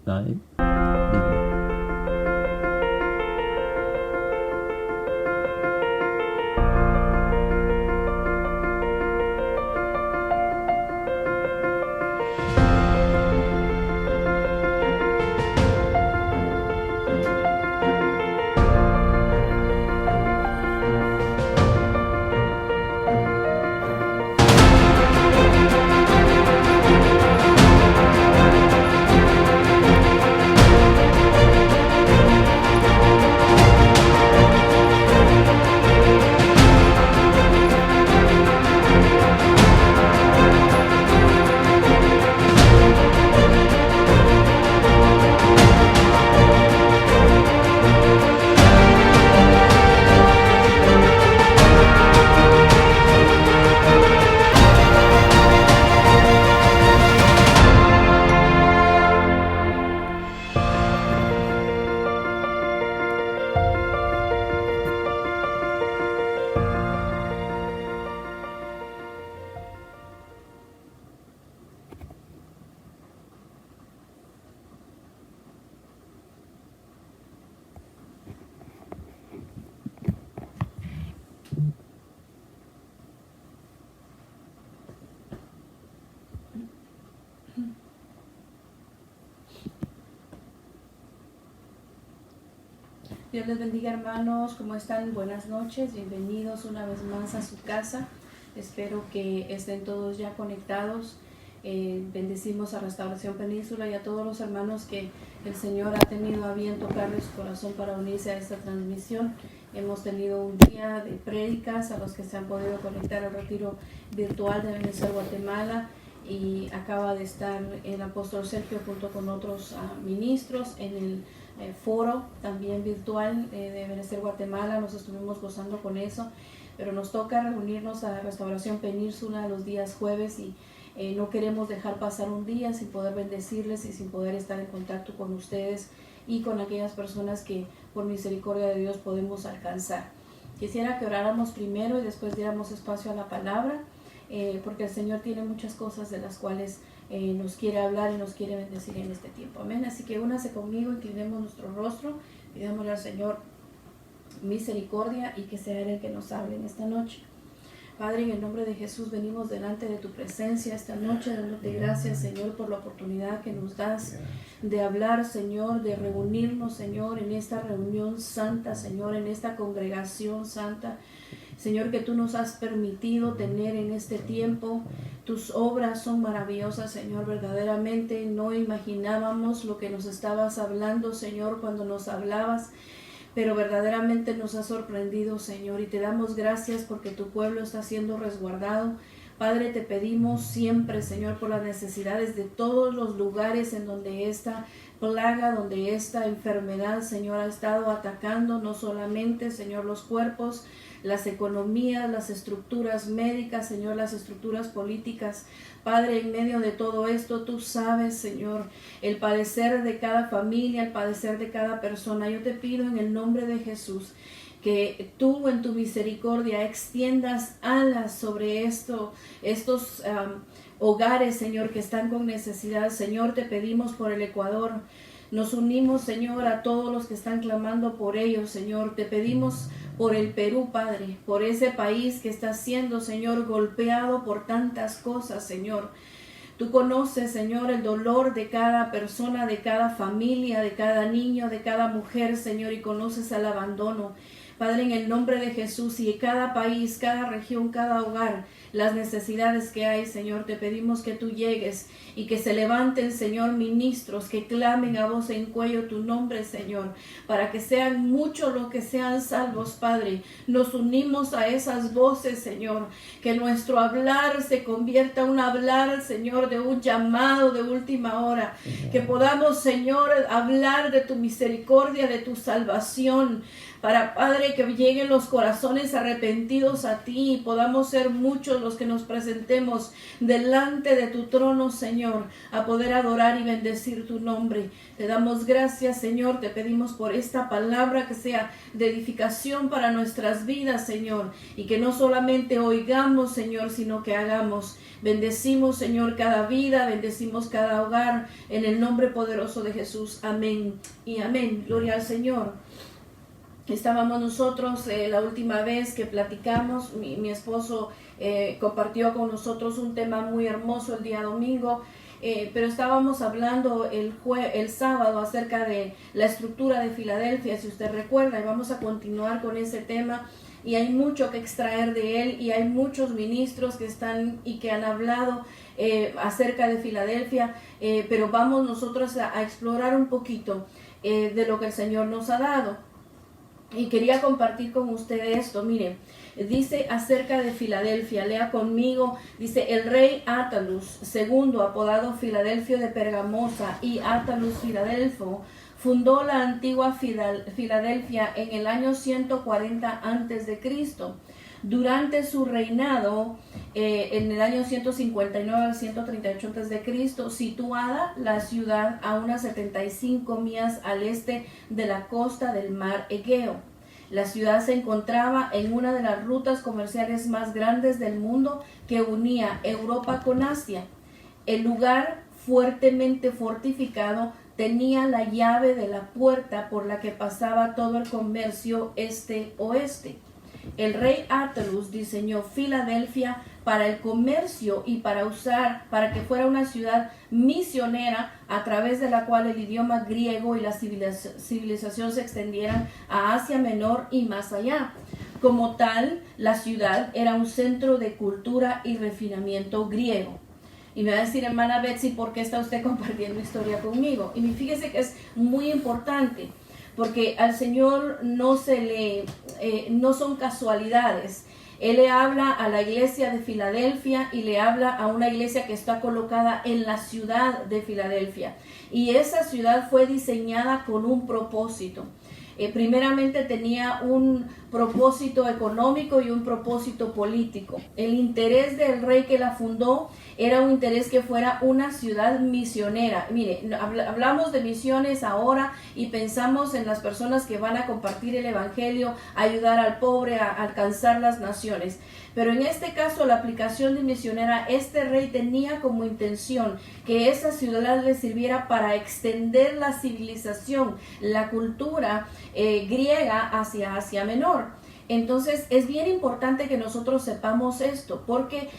나의 믿음. Dios les bendiga, hermanos. ¿Cómo están? Buenas noches. Bienvenidos una vez más a su casa. Espero que estén todos ya conectados. Bendecimos a Restauración Península y a todos los hermanos que el Señor ha tenido a bien tocarle su corazón para unirse a esta transmisión. Hemos tenido un día de prédicas a los que se han podido conectar al retiro virtual de Venezuela, Guatemala. Y acaba de estar el apóstol Sergio junto con otros ministros en el foro también virtual de Venezuela, Guatemala. Nos estuvimos gozando con eso, pero nos toca reunirnos a Restauración Península los días jueves y no queremos dejar pasar un día sin poder bendecirles y sin poder estar en contacto con ustedes y con aquellas personas que por misericordia de Dios podemos alcanzar. Quisiera que oráramos primero y después diéramos espacio a la palabra, porque el Señor tiene muchas cosas de las cuales nos quiere hablar y nos quiere bendecir en este tiempo. Amén. Así que únase conmigo, inclinemos nuestro rostro, pidámosle al Señor misericordia y que sea Él el que nos hable en esta noche. Padre, en el nombre de Jesús venimos delante de tu presencia esta noche, dándote gracias, Señor, por la oportunidad que nos das de hablar, Señor, de reunirnos, Señor, en esta reunión santa, Señor, en esta congregación santa. Señor, que tú nos has permitido tener en este tiempo. Tus obras son maravillosas, Señor, verdaderamente no imaginábamos lo que nos estabas hablando, Señor, cuando nos hablabas, pero verdaderamente nos has sorprendido, Señor, y te damos gracias porque tu pueblo está siendo resguardado. Padre, te pedimos siempre, Señor, por las necesidades de todos los lugares en donde esta plaga, donde esta enfermedad, Señor, ha estado atacando, no solamente, Señor, los cuerpos, las economías, las estructuras médicas, Señor, las estructuras políticas. Padre, en medio de todo esto, tú sabes, Señor, el padecer de cada familia, el padecer de cada persona. Yo te pido en el nombre de Jesús que tú en tu misericordia extiendas alas sobre estos hogares, Señor, que están con necesidad. Señor, te pedimos por el Ecuador. Nos unimos, Señor, a todos los que están clamando por ellos, Señor. Te pedimos por el Perú, Padre, por ese país que está siendo, Señor, golpeado por tantas cosas, Señor. Tú conoces, Señor, el dolor de cada persona, de cada familia, de cada niño, de cada mujer, Señor, y conoces el abandono. Padre, en el nombre de Jesús, y cada país, cada región, cada hogar, las necesidades que hay, Señor, te pedimos que tú llegues y que se levanten, Señor, ministros, que clamen a voz en cuello tu nombre, Señor, para que sean muchos los que sean salvos, Padre. Nos unimos a esas voces, Señor, que nuestro hablar se convierta en un hablar, Señor, de un llamado de última hora, que podamos, Señor, hablar de tu misericordia, de tu salvación, para, Padre, que lleguen los corazones arrepentidos a ti y podamos ser muchos los que nos presentemos delante de tu trono, Señor, a poder adorar y bendecir tu nombre. Te damos gracias, Señor, te pedimos por esta palabra que sea de edificación para nuestras vidas, Señor, y que no solamente oigamos, Señor, sino que hagamos. Bendecimos, Señor, cada vida, bendecimos cada hogar, en el nombre poderoso de Jesús. Amén y amén. Gloria al Señor. Estábamos nosotros la última vez que platicamos, mi esposo compartió con nosotros un tema muy hermoso el día domingo, pero estábamos hablando el sábado acerca de la estructura de Filadelfia, si usted recuerda, y vamos a continuar con ese tema. Y hay mucho que extraer de él, y hay muchos ministros que están y que han hablado acerca de Filadelfia, pero vamos nosotros a explorar un poquito de lo que el Señor nos ha dado. Y quería compartir con ustedes esto. Miren, dice acerca de Filadelfia, lea conmigo, dice: el rey Attalus II, apodado Filadelfio de Pergamosa y Attalus Filadelfo, fundó la antigua Filadelfia en el año 140 a.C. Durante su reinado, en el año 159 al 138 a.C., situada la ciudad a unas 75 millas al este de la costa del mar Egeo. La ciudad se encontraba en una de las rutas comerciales más grandes del mundo que unía Europa con Asia. El lugar, fuertemente fortificado, tenía la llave de la puerta por la que pasaba todo el comercio este-oeste. El rey Attalus diseñó Filadelfia para el comercio y para que fuera una ciudad misionera a través de la cual el idioma griego y la civilización se extendieran a Asia Menor y más allá. Como tal, la ciudad era un centro de cultura y refinamiento griego. Y me va a decir, hermana Betsy, ¿por qué está usted compartiendo historia conmigo? Y fíjese que es muy importante, porque al Señor no son casualidades. Él le habla a la iglesia de Filadelfia y le habla a una iglesia que está colocada en la ciudad de Filadelfia. Y esa ciudad fue diseñada con un propósito. Primeramente tenía un propósito económico y un propósito político. El interés del rey que la fundó era un interés que fuera una ciudad misionera. Mire, hablamos de misiones ahora y pensamos en las personas que van a compartir el evangelio, ayudar al pobre, a alcanzar las naciones. Pero en este caso, la aplicación de misionera, este rey tenía como intención que esa ciudad le sirviera para extender la civilización, la cultura griega hacia Asia Menor. Entonces es bien importante que nosotros sepamos esto, porque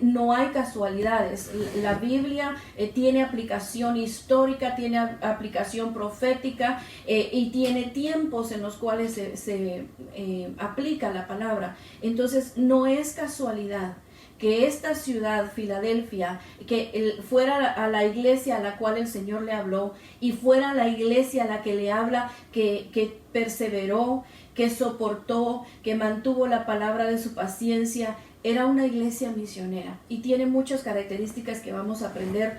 no hay casualidades. La Biblia tiene aplicación histórica, tiene aplicación profética y tiene tiempos en los cuales se aplica la palabra. Entonces no es casualidad que esta ciudad, Filadelfia, que fuera a la iglesia a la cual el Señor le habló, y fuera la iglesia a la que le habla, que perseveró, que soportó, que mantuvo la palabra de su paciencia. Era una iglesia misionera y tiene muchas características que vamos a aprender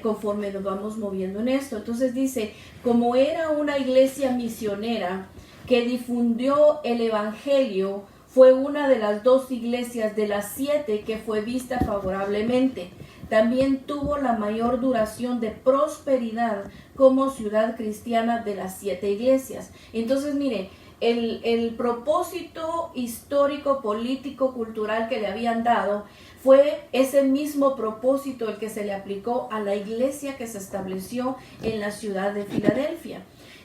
conforme nos vamos moviendo en esto. Entonces dice, como era una iglesia misionera que difundió el evangelio, fue una de las 2 iglesias de las 7 que fue vista favorablemente. También tuvo la mayor duración de prosperidad como ciudad cristiana de las 7 iglesias. Entonces, mire, el propósito histórico, político, cultural que le habían dado fue ese mismo propósito el que se le aplicó a la iglesia que se estableció en la ciudad de Filadelfia.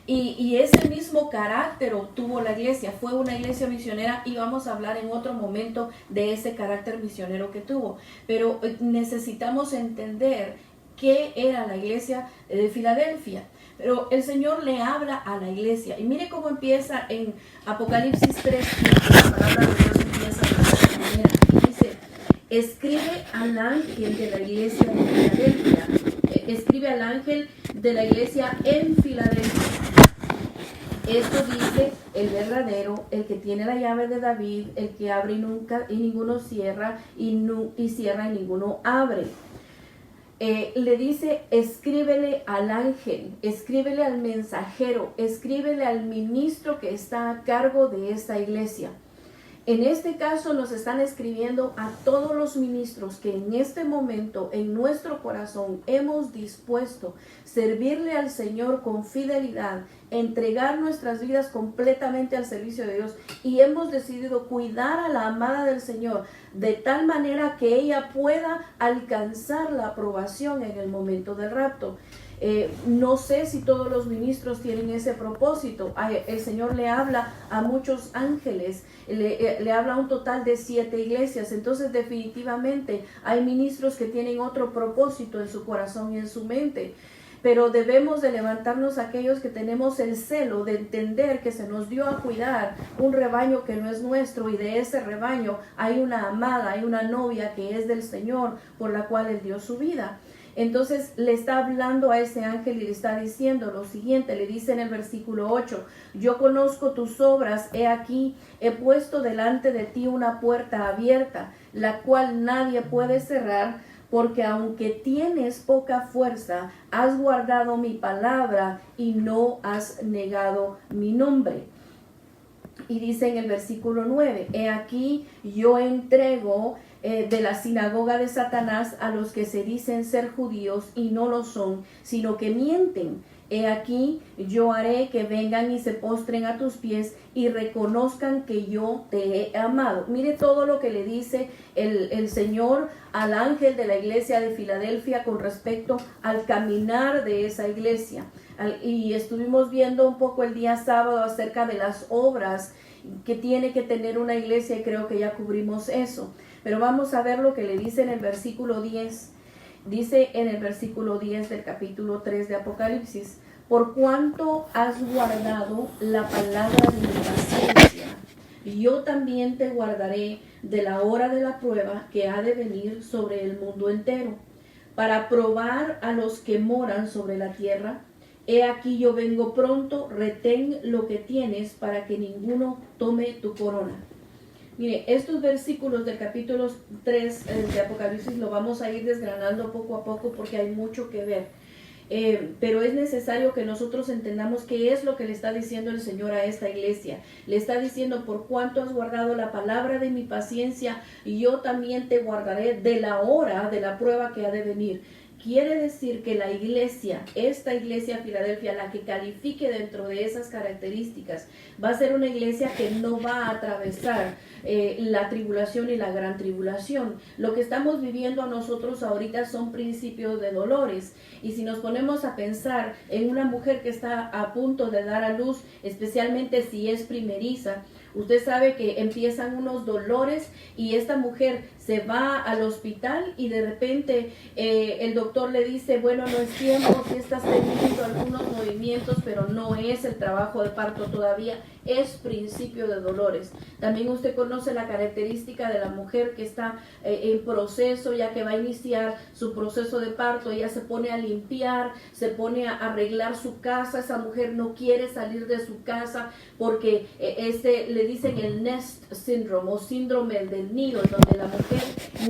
Y ese mismo carácter obtuvo la iglesia, fue una iglesia misionera, y vamos a hablar en otro momento de ese carácter misionero que tuvo. Pero necesitamos entender qué era la iglesia de Filadelfia. Pero el Señor le habla a la iglesia. Y mire cómo empieza en Apocalipsis 3, la palabra de Dios empieza de esta manera. Dice, escribe al ángel de la iglesia de Filadelfia. Escribe al ángel de la iglesia en Filadelfia. Esto dice el verdadero, el que tiene la llave de David, el que abre y ninguno cierra, y cierra y ninguno abre. Le dice, escríbele al ángel, escríbele al mensajero, escríbele al ministro que está a cargo de esta iglesia. En este caso nos están escribiendo a todos los ministros que en este momento en nuestro corazón hemos dispuesto servirle al Señor con fidelidad, entregar nuestras vidas completamente al servicio de Dios y hemos decidido cuidar a la amada del Señor de tal manera que ella pueda alcanzar la aprobación en el momento del rapto. No sé si todos los ministros tienen ese propósito. El Señor le habla a muchos ángeles, le habla a un total de 7 iglesias. Entonces definitivamente hay ministros que tienen otro propósito en su corazón y en su mente. Pero debemos de levantarnos aquellos que tenemos el celo de entender que se nos dio a cuidar un rebaño que no es nuestro y de ese rebaño hay una amada, hay una novia que es del Señor por la cual Él dio su vida. Entonces le está hablando a ese ángel y le está diciendo lo siguiente, le dice en el versículo 8, yo conozco tus obras, he aquí, he puesto delante de ti una puerta abierta, la cual nadie puede cerrar, porque aunque tienes poca fuerza, has guardado mi palabra y no has negado mi nombre. Y dice en el versículo 9, he aquí, yo entrego de la sinagoga de Satanás a los que se dicen ser judíos y no lo son, sino que mienten. He aquí, yo haré que vengan y se postren a tus pies y reconozcan que yo te he amado. Mire todo lo que le dice el Señor al ángel de la iglesia de Filadelfia con respecto al caminar de esa iglesia. Y estuvimos viendo un poco el día sábado acerca de las obras que tiene que tener una iglesia y creo que ya cubrimos eso. Pero vamos a ver lo que le dice en el versículo 10. Dice en el versículo 10 del capítulo 3 de Apocalipsis, por cuanto has guardado la palabra de mi paciencia, yo también te guardaré de la hora de la prueba que ha de venir sobre el mundo entero, para probar a los que moran sobre la tierra. He aquí yo vengo pronto, retén lo que tienes para que ninguno tome tu corona. Mire, estos versículos del capítulo 3 de Apocalipsis lo vamos a ir desgranando poco a poco porque hay mucho que ver. Pero es necesario que nosotros entendamos qué es lo que le está diciendo el Señor a esta iglesia. Le está diciendo, por cuanto has guardado la palabra de mi paciencia, yo también te guardaré de la hora de la prueba que ha de venir. Quiere decir que la iglesia, esta iglesia Filadelfia, la que califique dentro de esas características, va a ser una iglesia que no va a atravesar la tribulación y la gran tribulación. Lo que estamos viviendo a nosotros ahorita son principios de dolores. Y si nos ponemos a pensar en una mujer que está a punto de dar a luz, especialmente si es primeriza, usted sabe que empiezan unos dolores y esta mujer se va al hospital y de repente el doctor le dice, bueno, no es tiempo, si estás teniendo algunos movimientos, pero no es el trabajo de parto todavía, es principio de dolores. También usted conoce la característica de la mujer que está en proceso, ya que va a iniciar su proceso de parto, ella se pone a limpiar, se pone a arreglar su casa, esa mujer no quiere salir de su casa porque le dicen el nest syndrome o síndrome del nido, donde la mujer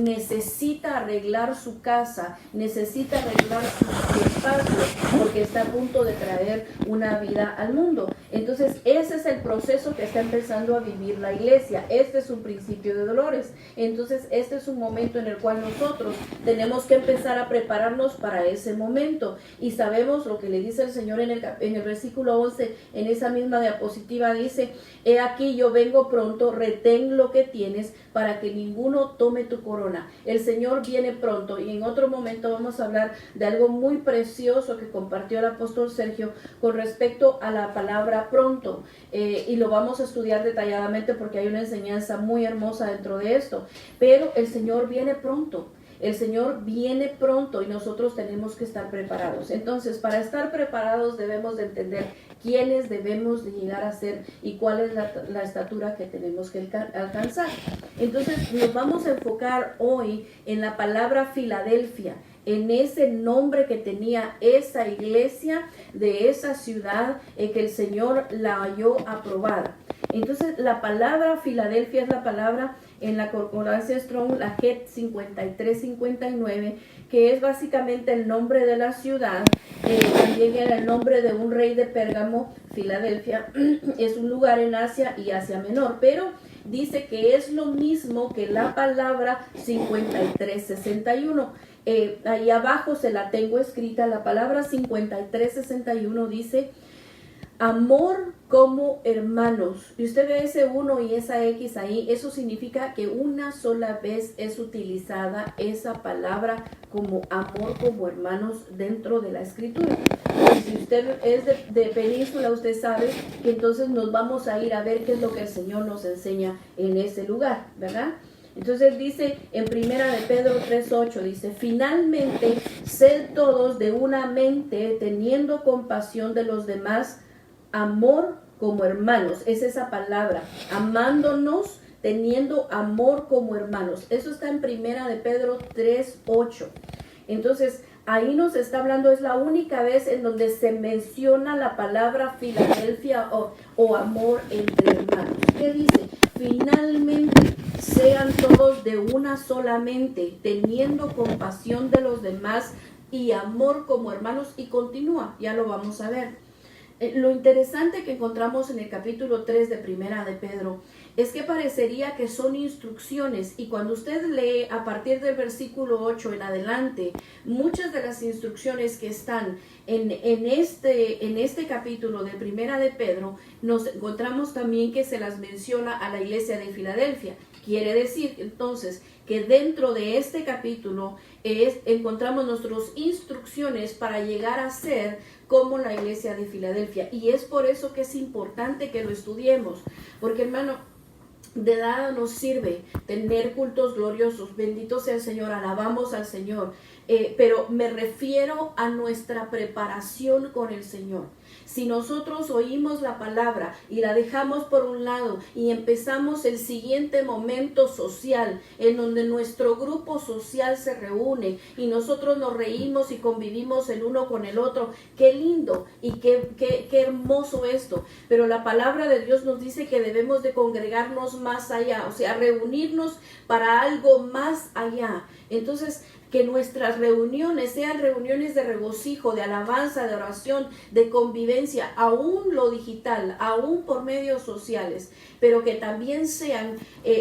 necesita arreglar su casa, necesita arreglar su espacio porque está a punto de traer una vida al mundo. Entonces ese es el proceso que está empezando a vivir la iglesia. Este es un principio de dolores. Entonces este es un momento en el cual nosotros tenemos que empezar a prepararnos para ese momento. Y sabemos lo que le dice el Señor en el versículo 11, en esa misma diapositiva dice, he aquí yo vengo pronto, retén lo que tienes para que ninguno tome tu corona. El Señor viene pronto y en otro momento vamos a hablar de algo muy precioso que compartió el apóstol Sergio con respecto a la palabra pronto. Y lo vamos a estudiar detalladamente porque hay una enseñanza muy hermosa dentro de esto. Pero el Señor viene pronto. El Señor viene pronto y nosotros tenemos que estar preparados. Entonces, para estar preparados debemos de entender quiénes debemos de llegar a ser y cuál es la estatura que tenemos que alcanzar. Entonces, nos vamos a enfocar hoy en la palabra Filadelfia, en ese nombre que tenía esa iglesia de esa ciudad, que el Señor la halló aprobada. Entonces, la palabra Filadelfia es la palabra en la concordancia Strong, la JET 5359, que es básicamente el nombre de la ciudad. También era el nombre de un rey de Pérgamo. Filadelfia es un lugar en Asia y Asia Menor, pero dice que es lo mismo que la palabra 5361. Ahí abajo se la tengo escrita, la palabra 5361 dice amor como hermanos. Y usted ve ese 1 y esa X ahí, eso significa que una sola vez es utilizada esa palabra como amor como hermanos dentro de la escritura. Y si usted es de Península, usted sabe que entonces nos vamos a ir a ver qué es lo que el Señor nos enseña en ese lugar, ¿verdad? Entonces dice en primera de Pedro 3:8, dice, finalmente, sed todos de una mente, teniendo compasión de los demás, amor como hermanos. Es esa palabra, amándonos, teniendo amor como hermanos. Eso está en primera de Pedro 3:8. Entonces, ahí nos está hablando, es la única vez en donde se menciona la palabra Filadelfia o amor entre hermanos. ¿Qué dice? Finalmente, sean todos de una sola mente, teniendo compasión de los demás y amor como hermanos. Y continúa, ya lo vamos a ver. Lo interesante que encontramos en el capítulo 3 de Primera de Pedro es que parecería que son instrucciones, y cuando usted lee a partir del versículo 8 en adelante, muchas de las instrucciones que están en este capítulo de Primera de Pedro, nos encontramos también que se las menciona a la iglesia de Filadelfia. Quiere decir entonces que dentro de este capítulo encontramos nuestras instrucciones para llegar a ser como la iglesia de Filadelfia. Y es por eso que es importante que lo estudiemos, porque hermano, de nada nos sirve tener cultos gloriosos, bendito sea el Señor, alabamos al Señor, pero me refiero a nuestra preparación con el Señor. Si nosotros oímos la palabra y la dejamos por un lado y empezamos el siguiente momento social en donde nuestro grupo social se reúne y nosotros nos reímos y convivimos el uno con el otro, qué lindo y qué hermoso esto. Pero la palabra de Dios nos dice que debemos de congregarnos más allá, o sea, reunirnos para algo más allá. Entonces, que nuestras reuniones sean reuniones de regocijo, de alabanza, de oración, de convivencia, aún lo digital, aún por medios sociales, pero que también sean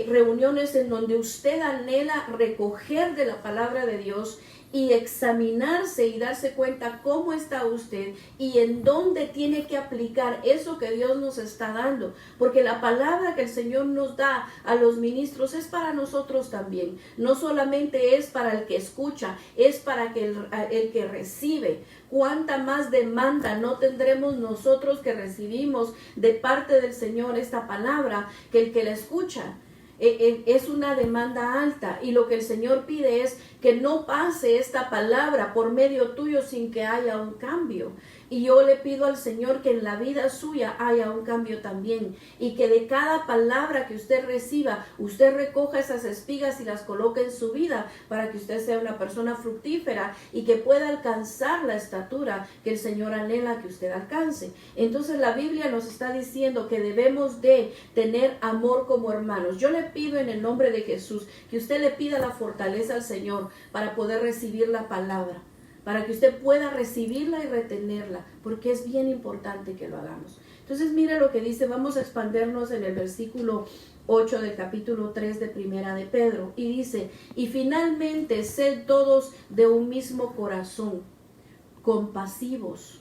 reuniones en donde usted anhela recoger de la palabra de Dios y examinarse y darse cuenta cómo está usted y en dónde tiene que aplicar eso que Dios nos está dando, porque la palabra que el Señor nos da a los ministros es para nosotros también, no solamente es para el que escucha, es para que el que recibe. Cuánta más demanda no tendremos nosotros que recibimos de parte del Señor esta palabra que el que la escucha. Es una demanda alta, y lo que el Señor pide es que no pase esta palabra por medio tuyo sin que haya un cambio. Y yo le pido al Señor que en la vida suya haya un cambio también, y que de cada palabra que usted reciba, usted recoja esas espigas y las coloque en su vida para que usted sea una persona fructífera y que pueda alcanzar la estatura que el Señor anhela que usted alcance. Entonces la Biblia nos está diciendo que debemos de tener amor como hermanos. Yo le pido en el nombre de Jesús que usted le pida la fortaleza al Señor para poder recibir la palabra, para que usted pueda recibirla y retenerla, porque es bien importante que lo hagamos. Entonces mire lo que dice, vamos a expandernos en el versículo 8 del capítulo 3 de Primera de Pedro, y dice, y finalmente sed todos de un mismo corazón, compasivos,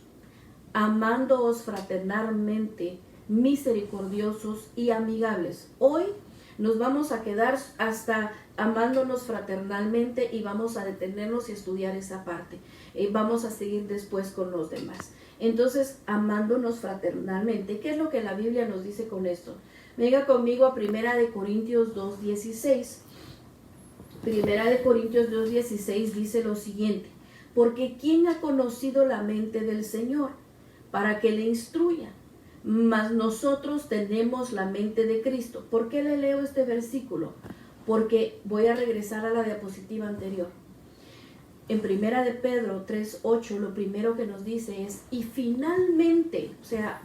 amándoos fraternalmente, misericordiosos y amigables. Hoy nos vamos a quedar hasta amándonos fraternalmente y vamos a detenernos y estudiar esa parte. Vamos a seguir después con los demás. Entonces, amándonos fraternalmente. ¿Qué es lo que la Biblia nos dice con esto? Venga conmigo a Primera de Corintios 2:16. Primera de Corintios 2:16 dice lo siguiente: porque ¿quién ha conocido la mente del Señor para que le instruya? Mas nosotros tenemos la mente de Cristo. ¿Por qué le leo este versículo? Porque voy a regresar a la diapositiva anterior. En Primera de Pedro 3:8, lo primero que nos dice es, y finalmente, o sea,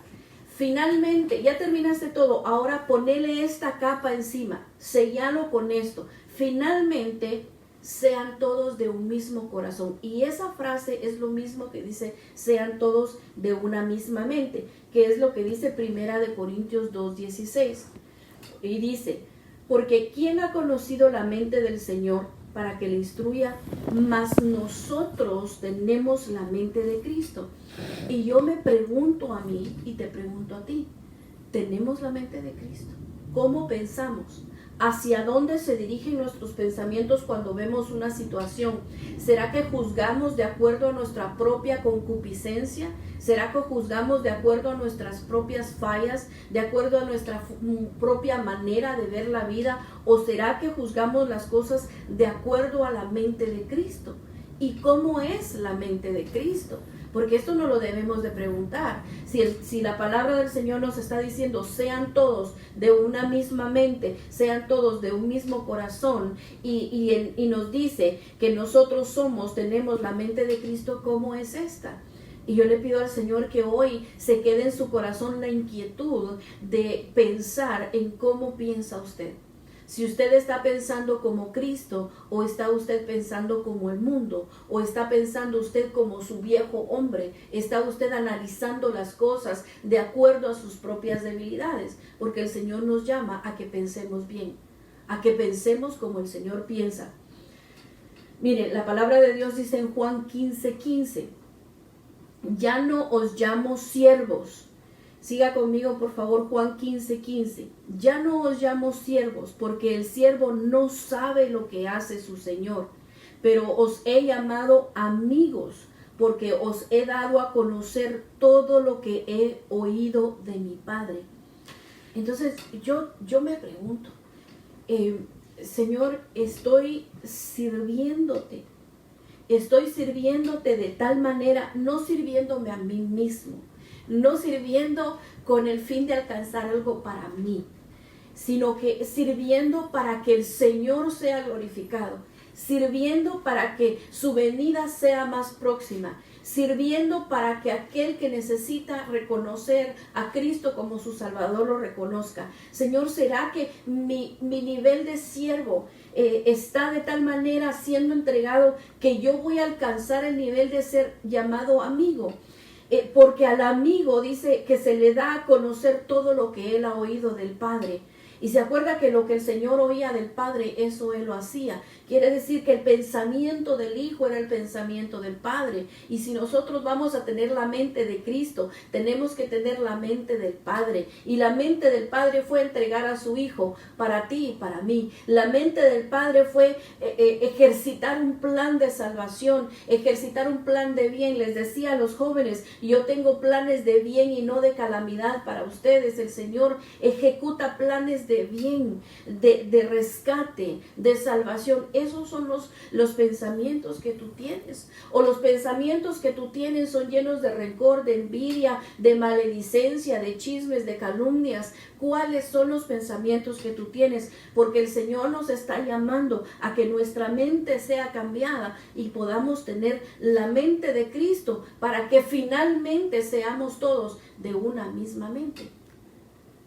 finalmente, ya terminaste todo, ahora ponele esta capa encima, sellalo con esto. Finalmente, sean todos de un mismo corazón. Y esa frase es lo mismo que dice, sean todos de una misma mente, que es lo que dice Primera de Corintios 2:16. Y dice, Porque ¿quién ha conocido la mente del Señor para que le instruya? Mas nosotros tenemos la mente de Cristo. Y yo me pregunto a mí y te pregunto a ti, ¿tenemos la mente de Cristo? ¿Cómo pensamos? ¿Hacia dónde se dirigen nuestros pensamientos cuando vemos una situación? ¿Será que juzgamos de acuerdo a nuestra propia concupiscencia? ¿Será que juzgamos de acuerdo a nuestras propias fallas, de acuerdo a nuestra propia manera de ver la vida? ¿O será que juzgamos las cosas de acuerdo a la mente de Cristo? ¿Y cómo es la mente de Cristo? Porque esto no lo debemos de preguntar. Si la palabra del Señor nos está diciendo, sean todos de una misma mente, sean todos de un mismo corazón, y nos dice que nosotros tenemos la mente de Cristo, ¿cómo es esta? Y yo le pido al Señor que hoy se quede en su corazón la inquietud de pensar en cómo piensa usted. Si usted está pensando como Cristo, o está usted pensando como el mundo, o está pensando usted como su viejo hombre, está usted analizando las cosas de acuerdo a sus propias debilidades, porque el Señor nos llama a que pensemos bien, a que pensemos como el Señor piensa. Mire, la palabra de Dios dice en Juan 15:15, ya no os llamo siervos. Siga conmigo, por favor, Juan 15:15. Ya no os llamo siervos, porque el siervo no sabe lo que hace su Señor, pero os he llamado amigos, porque os he dado a conocer todo lo que he oído de mi Padre. Entonces, yo me pregunto, Señor, estoy sirviéndote de tal manera, no sirviéndome a mí mismo, no sirviendo con el fin de alcanzar algo para mí, sino que sirviendo para que el Señor sea glorificado, sirviendo para que su venida sea más próxima, sirviendo para que aquel que necesita reconocer a Cristo como su Salvador lo reconozca. Señor, ¿será que mi nivel de siervo está de tal manera siendo entregado que yo voy a alcanzar el nivel de ser llamado amigo? Porque al amigo dice que se le da a conocer todo lo que él ha oído del Padre. Y se acuerda que lo que el Señor oía del Padre, eso Él lo hacía. Quiere decir que el pensamiento del Hijo era el pensamiento del Padre. Y si nosotros vamos a tener la mente de Cristo, tenemos que tener la mente del Padre. Y la mente del Padre fue entregar a su Hijo para ti y para mí. La mente del Padre fue ejercitar un plan de salvación, ejercitar un plan de bien. Les decía a los jóvenes, yo tengo planes de bien y no de calamidad para ustedes. El Señor ejecuta planes de bien, de rescate, de salvación. Esos son los pensamientos que tú tienes. O los pensamientos que tú tienes son llenos de rencor, de envidia, de maledicencia, de chismes, de calumnias. ¿Cuáles son los pensamientos que tú tienes? Porque el Señor nos está llamando a que nuestra mente sea cambiada y podamos tener la mente de Cristo para que finalmente seamos todos de una misma mente.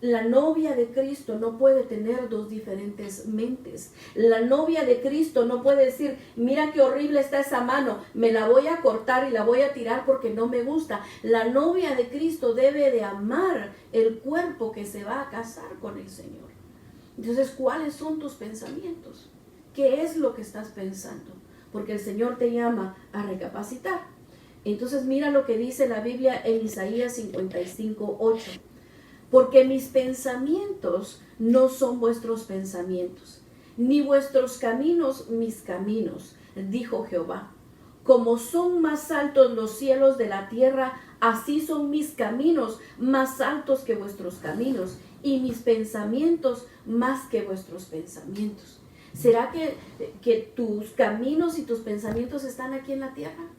La novia de Cristo no puede tener dos diferentes mentes. La novia de Cristo no puede decir, mira qué horrible está esa mano, me la voy a cortar y la voy a tirar porque no me gusta. La novia de Cristo debe de amar el cuerpo que se va a casar con el Señor. Entonces, ¿cuáles son tus pensamientos? ¿Qué es lo que estás pensando? Porque el Señor te llama a recapacitar. Entonces, mira lo que dice la Biblia en Isaías 55:8. Porque mis pensamientos no son vuestros pensamientos, ni vuestros caminos mis caminos, dijo Jehová. Como son más altos los cielos de la tierra, así son mis caminos más altos que vuestros caminos, y mis pensamientos más que vuestros pensamientos. ¿Será que tus caminos y tus pensamientos están aquí en la tierra?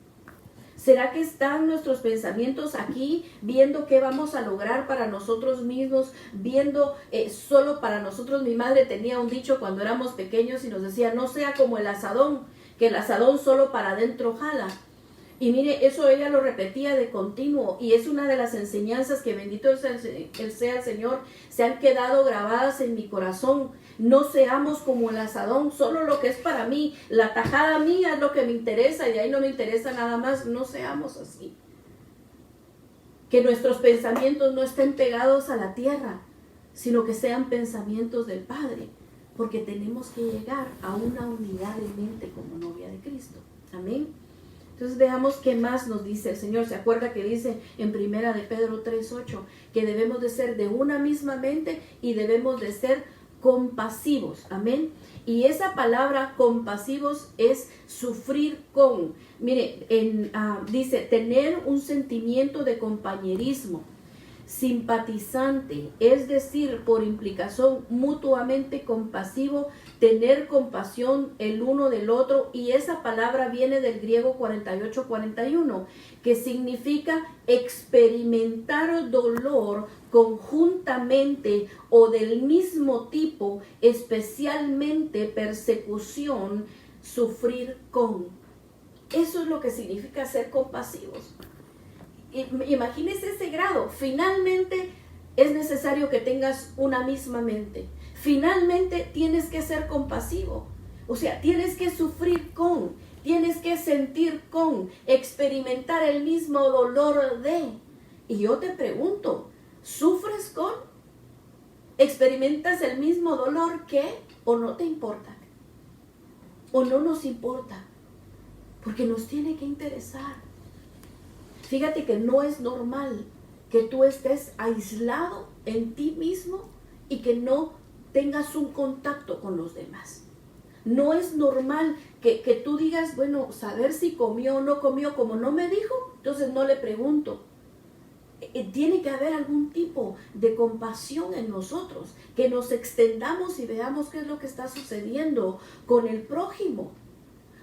¿Será que están nuestros pensamientos aquí viendo qué vamos a lograr para nosotros mismos, viendo solo para nosotros? Mi madre tenía un dicho cuando éramos pequeños y nos decía, no sea como el asadón, que el asadón solo para adentro jala. Y mire, eso ella lo repetía de continuo y es una de las enseñanzas que bendito sea el Señor, se han quedado grabadas en mi corazón. No seamos como el asadón, solo lo que es para mí, la tajada mía es lo que me interesa y de ahí no me interesa nada más. No seamos así. Que nuestros pensamientos no estén pegados a la tierra, sino que sean pensamientos del Padre. porque tenemos que llegar a una unidad de mente como novia de Cristo. Amén. Entonces veamos qué más nos dice el Señor. ¿Se acuerda que dice en primera de Pedro 3:8 que debemos de ser de una misma mente y debemos de ser compasivos? Amén. Y esa palabra compasivos es sufrir con. Mire, dice tener un sentimiento de compañerismo, simpatizante, es decir, por implicación mutuamente compasivo, tener compasión el uno del otro, y esa palabra viene del griego 48-41, que significa experimentar dolor conjuntamente o del mismo tipo, especialmente persecución, sufrir con. Eso es lo que significa ser compasivos. Imagínese ese grado. Finalmente es necesario que tengas una misma mente. Finalmente tienes que ser compasivo. O sea, tienes que sufrir con, tienes que sentir con, experimentar el mismo dolor de. Y yo te pregunto, ¿sufres con? ¿Experimentas el mismo dolor que? ¿O no te importa? ¿O no nos importa? Porque nos tiene que interesar. Fíjate que no es normal que tú estés aislado en ti mismo y que no tengas un contacto con los demás. No es normal que tú digas, bueno, saber si comió o no comió, como no me dijo, entonces no le pregunto. Tiene que haber algún tipo de compasión en nosotros, que nos extendamos y veamos qué es lo que está sucediendo con el prójimo.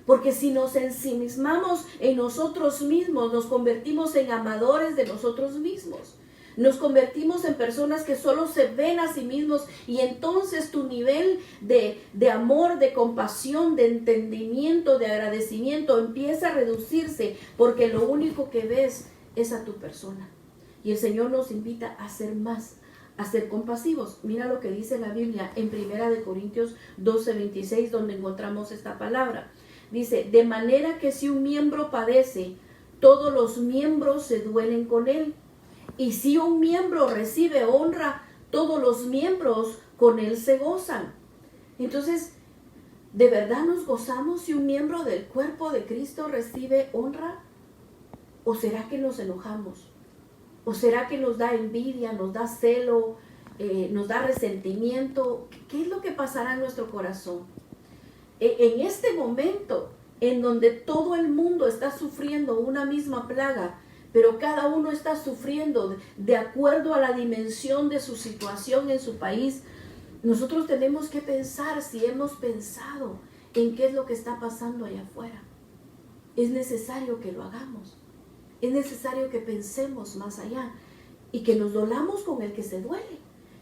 Porque si nos ensimismamos en nosotros mismos, nos convertimos en amadores de nosotros mismos. Nos convertimos en personas que solo se ven a sí mismos, y entonces tu nivel de amor, de compasión, de entendimiento, de agradecimiento empieza a reducirse, porque lo único que ves es a tu persona. Y el Señor nos invita a ser más, a ser compasivos. Mira lo que dice la Biblia en 1 Corintios 12:26, donde encontramos esta palabra. Dice, de manera que si un miembro padece, todos los miembros se duelen con él. Y si un miembro recibe honra, todos los miembros con él se gozan. Entonces, ¿de verdad nos gozamos si un miembro del cuerpo de Cristo recibe honra? ¿O será que nos enojamos? ¿O será que nos da envidia, nos da celo, nos da resentimiento? ¿Qué es lo que pasará en nuestro corazón? En este momento en donde todo el mundo está sufriendo una misma plaga, pero cada uno está sufriendo de acuerdo a la dimensión de su situación en su país, nosotros tenemos que pensar si hemos pensado en qué es lo que está pasando allá afuera. Es necesario que lo hagamos. Es necesario que pensemos más allá y que nos dolamos con el que se duele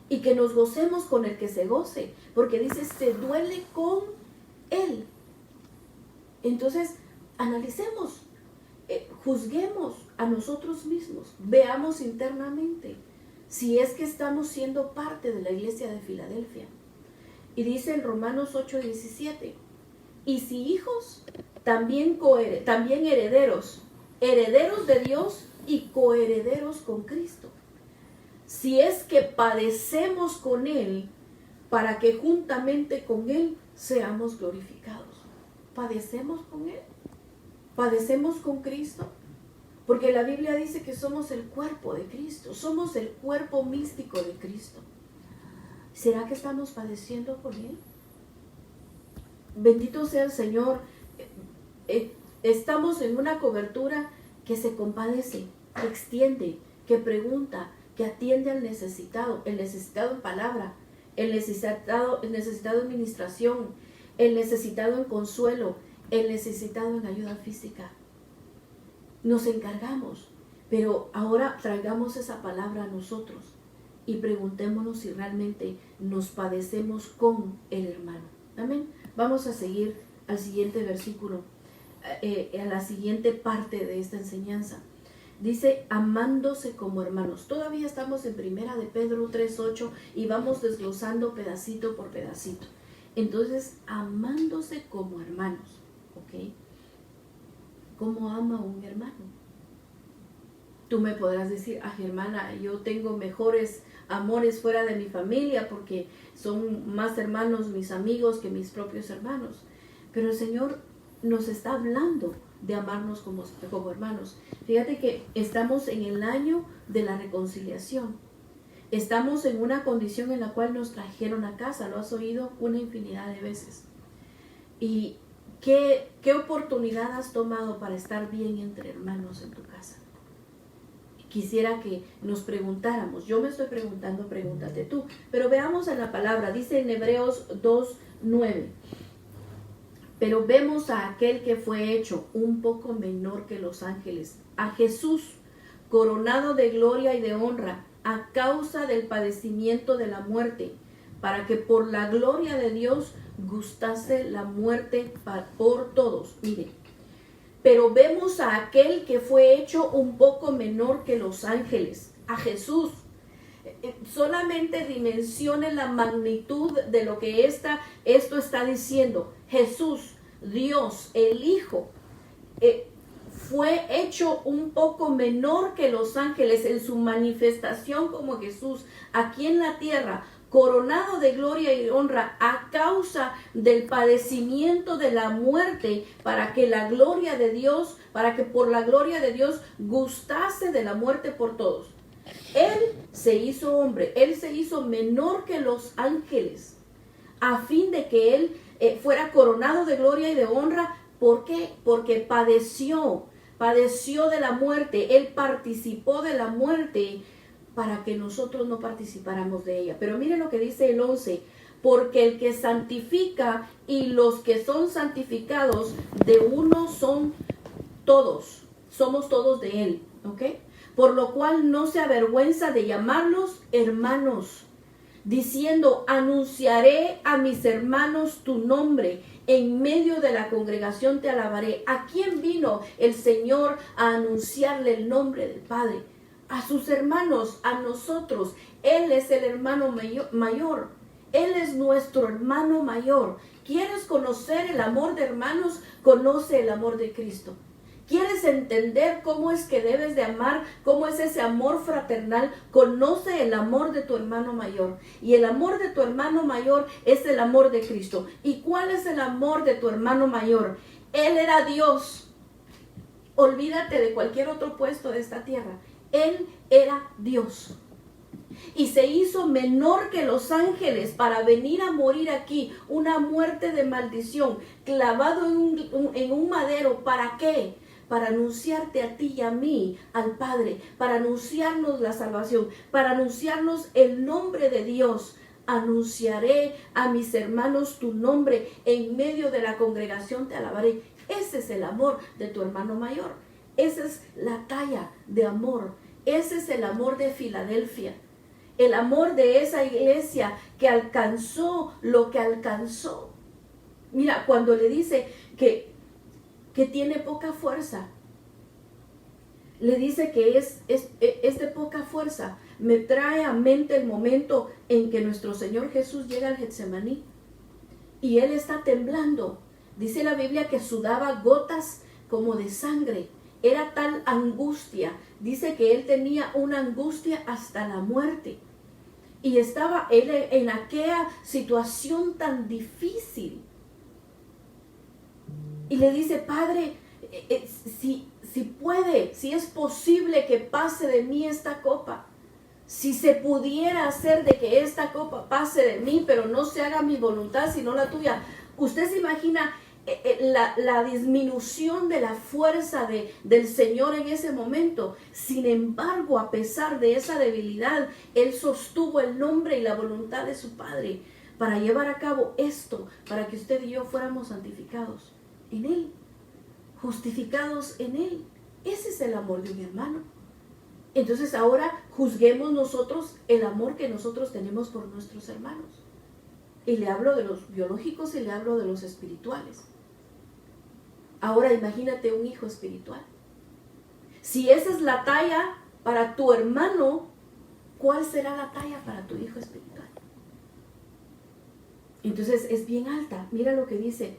y que nos gocemos con el que se goce, porque dice, se duele con él. Entonces, analicemos, juzguemos a nosotros mismos, veamos internamente si es que estamos siendo parte de la iglesia de Filadelfia. Y dice en Romanos 8:17, y si hijos, también herederos, herederos de Dios y coherederos con Cristo. Si es que padecemos con Él, para que juntamente con Él seamos glorificados. ¿Padecemos con Él? ¿Padecemos con Cristo? Porque la Biblia dice que somos el cuerpo de Cristo, somos el cuerpo místico de Cristo. ¿Será que estamos padeciendo con Él? Bendito sea el Señor. Estamos en una cobertura que se compadece, que extiende, que pregunta, que atiende al necesitado, el necesitado en palabra, el necesitado en ministración, el necesitado en consuelo, el necesitado en ayuda física. Nos encargamos, pero ahora traigamos esa palabra a nosotros y preguntémonos si realmente nos padecemos con el hermano. Amén. Vamos a seguir al siguiente versículo, a la siguiente parte de esta enseñanza. Dice, amándose como hermanos. Todavía estamos en 1 de Pedro 3:8 y vamos desglosando pedacito por pedacito. Entonces, amándose como hermanos, ¿ok? ¿Cómo ama un hermano? Tú me podrás decir, hermana, yo tengo mejores amores fuera de mi familia porque son más hermanos mis amigos que mis propios hermanos. Pero el Señor nos está hablando de amarnos como hermanos. Fíjate que estamos en el año de la reconciliación. Estamos en una condición en la cual nos trajeron a casa. Lo has oído una infinidad de veces. ¿Y qué oportunidad has tomado para estar bien entre hermanos en tu casa? Quisiera que nos preguntáramos. Yo me estoy preguntando, pregúntate tú. Pero veamos en la palabra. Dice en Hebreos 2:9. Pero vemos a aquel que fue hecho un poco menor que los ángeles, a Jesús, coronado de gloria y de honra, a causa del padecimiento de la muerte, para que por la gloria de Dios gustase la muerte por todos. Mire, pero vemos a aquel que fue hecho un poco menor que los ángeles, a Jesús. Solamente dimensione la magnitud de lo que esto está diciendo. Jesús, Dios, el Hijo, fue hecho un poco menor que los ángeles en su manifestación como Jesús aquí en la tierra, coronado de gloria y honra a causa del padecimiento de la muerte, para que por la gloria de Dios gustase de la muerte por todos. Él se hizo hombre, Él se hizo menor que los ángeles, a fin de que Él fuera coronado de gloria y de honra. ¿Por qué? Porque padeció de la muerte, Él participó de la muerte para que nosotros no participáramos de ella. Pero mire lo que dice el 11, porque el que santifica y los que son santificados de uno son todos, somos todos de Él, ¿ok? Por lo cual no se avergüenza de llamarlos hermanos, diciendo, anunciaré a mis hermanos tu nombre, en medio de la congregación te alabaré. ¿A quién vino el Señor a anunciarle el nombre del Padre? A sus hermanos, a nosotros. Él es el hermano mayor. Él es nuestro hermano mayor. ¿Quieres conocer el amor de hermanos? Conoce el amor de Cristo. ¿Quieres entender cómo es que debes de amar? ¿Cómo es ese amor fraternal? Conoce el amor de tu hermano mayor. Y el amor de tu hermano mayor es el amor de Cristo. ¿Y cuál es el amor de tu hermano mayor? Él era Dios. Olvídate de cualquier otro puesto de esta tierra. Él era Dios. Y se hizo menor que los ángeles para venir a morir aquí, una muerte de maldición, clavado en un madero. ¿Para qué? Para anunciarte a ti y a mí, al Padre, para anunciarnos la salvación, para anunciarnos el nombre de Dios. Anunciaré a mis hermanos tu nombre, en medio de la congregación te alabaré. Ese es el amor de tu hermano mayor. Esa es la talla de amor. Ese es el amor de Filadelfia. El amor de esa iglesia que alcanzó lo que alcanzó. Mira, cuando le dice que tiene poca fuerza, le dice que es de poca fuerza. Me trae a mente el momento en que nuestro Señor Jesús llega al Getsemaní y Él está temblando. Dice la Biblia que sudaba gotas como de sangre. Era tal angustia. Dice que Él tenía una angustia hasta la muerte. Y estaba Él en aquella situación tan difícil. Y le dice, Padre, si puede, si es posible que pase de mí esta copa. Si se pudiera hacer de que esta copa pase de mí, pero no se haga mi voluntad, sino la tuya. Usted se imagina la disminución de la fuerza del Señor en ese momento. Sin embargo, a pesar de esa debilidad, Él sostuvo el nombre y la voluntad de su Padre para llevar a cabo esto, para que usted y yo fuéramos santificados en Él, justificados en Él. Ese es el amor de un hermano. Entonces ahora juzguemos nosotros el amor que nosotros tenemos por nuestros hermanos. Y le hablo de los biológicos y le hablo de los espirituales. Ahora imagínate un hijo espiritual. Si esa es la talla para tu hermano, ¿cuál será la talla para tu hijo espiritual? Entonces es bien alta. Mira lo que dice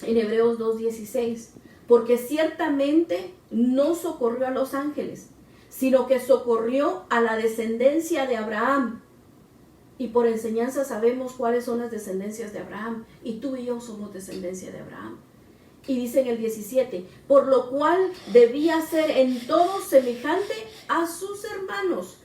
en Hebreos 2:16. Porque ciertamente no socorrió a los ángeles, sino que socorrió a la descendencia de Abraham. Y por enseñanza sabemos cuáles son las descendencias de Abraham. Y tú y yo somos descendencia de Abraham. Y dice en el 17, por lo cual debía ser en todo semejante a sus hermanos,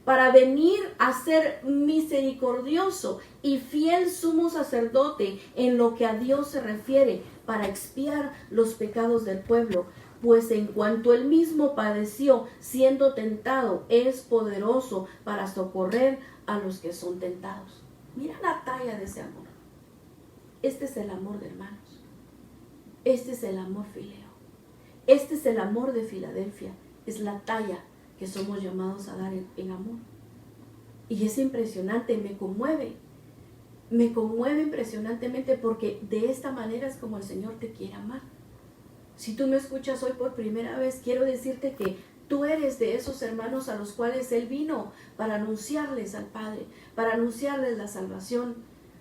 para venir a ser misericordioso y fiel sumo sacerdote en lo que a Dios se refiere, para expiar los pecados del pueblo. Pues en cuanto él mismo padeció siendo tentado, es poderoso para socorrer a los que son tentados. Mira la talla de ese amor. Este es el amor de hermanos. Este es el amor fileo. Este es el amor de Filadelfia. Es la talla que somos llamados a dar en amor. Y es impresionante, me conmueve. Me conmueve impresionantemente porque de esta manera es como el Señor te quiere amar. Si tú me escuchas hoy por primera vez, quiero decirte que tú eres de esos hermanos a los cuales Él vino para anunciarles al Padre, para anunciarles la salvación.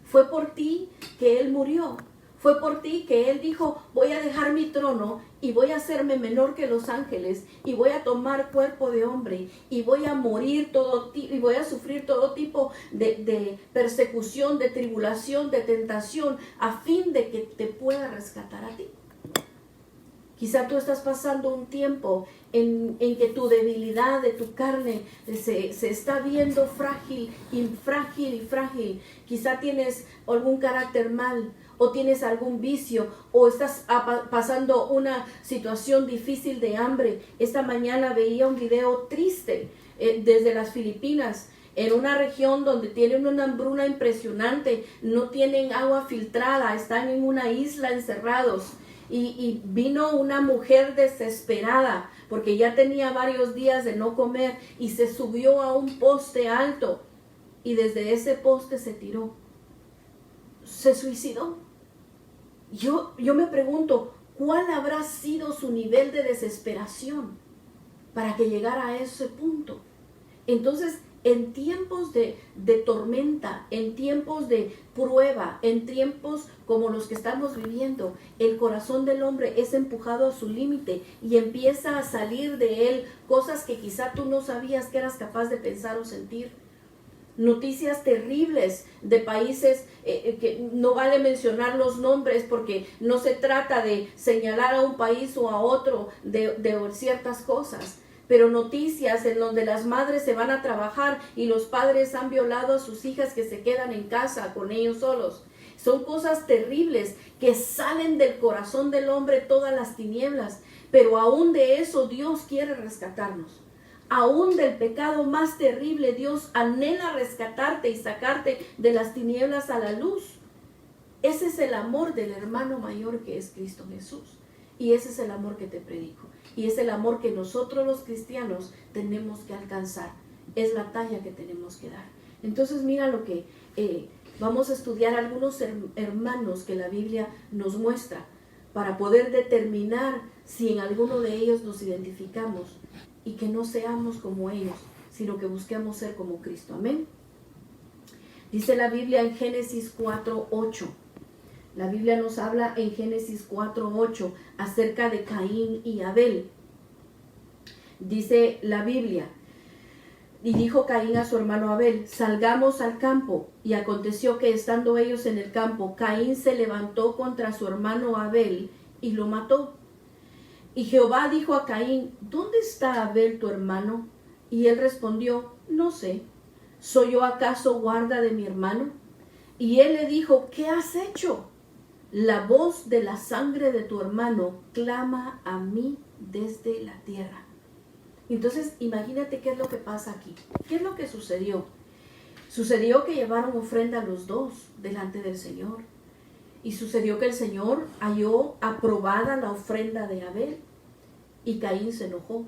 Fue por ti que Él murió. Fue por ti que Él dijo, voy a dejar mi trono y voy a hacerme menor que los ángeles y voy a tomar cuerpo de hombre y voy a morir y voy a sufrir todo tipo de persecución, de tribulación, de tentación, a fin de que te pueda rescatar a ti. Quizá tú estás pasando un tiempo en que tu debilidad de tu carne se está viendo frágil. Quizá tienes algún carácter mal, o tienes algún vicio, o estás pasando una situación difícil de hambre. Esta mañana veía un video triste desde las Filipinas, en una región donde tienen una hambruna impresionante, no tienen agua filtrada, están en una isla encerrados. Y vino una mujer desesperada porque ya tenía varios días de no comer y se subió a un poste alto y desde ese poste se tiró. Se suicidó. Yo me pregunto, ¿cuál habrá sido su nivel de desesperación para que llegara a ese punto? Entonces, en tiempos de tormenta, en tiempos de prueba, en tiempos como los que estamos viviendo, el corazón del hombre es empujado a su límite y empieza a salir de él cosas que quizá tú no sabías que eras capaz de pensar o sentir. Noticias terribles de países que no vale mencionar los nombres porque no se trata de señalar a un país o a otro de ciertas cosas. Pero noticias en donde las madres se van a trabajar y los padres han violado a sus hijas que se quedan en casa con ellos solos. Son cosas terribles que salen del corazón del hombre, todas las tinieblas. Pero aún de eso Dios quiere rescatarnos. Aún del pecado más terrible, Dios anhela rescatarte y sacarte de las tinieblas a la luz. Ese es el amor del hermano mayor que es Cristo Jesús. Y ese es el amor que te predico. Y es el amor que nosotros los cristianos tenemos que alcanzar. Es la talla que tenemos que dar. Entonces mira lo que vamos a estudiar algunos hermanos que la Biblia nos muestra para poder determinar si en alguno de ellos nos identificamos y que no seamos como ellos, sino que busquemos ser como Cristo. Amén. Dice la Biblia en Génesis 4:8. La Biblia nos habla en Génesis 4:8 acerca de Caín y Abel. Dice la Biblia, y dijo Caín a su hermano Abel, salgamos al campo. Y aconteció que estando ellos en el campo, Caín se levantó contra su hermano Abel y lo mató. Y Jehová dijo a Caín, ¿dónde está Abel tu hermano? Y él respondió, no sé, ¿soy yo acaso guarda de mi hermano? Y él le dijo, ¿qué has hecho? La voz de la sangre de tu hermano clama a mí desde la tierra. Entonces, imagínate qué es lo que pasa aquí. ¿Qué es lo que sucedió? Sucedió que llevaron ofrenda los dos delante del Señor. Y sucedió que el Señor halló aprobada la ofrenda de Abel. Y Caín se enojó.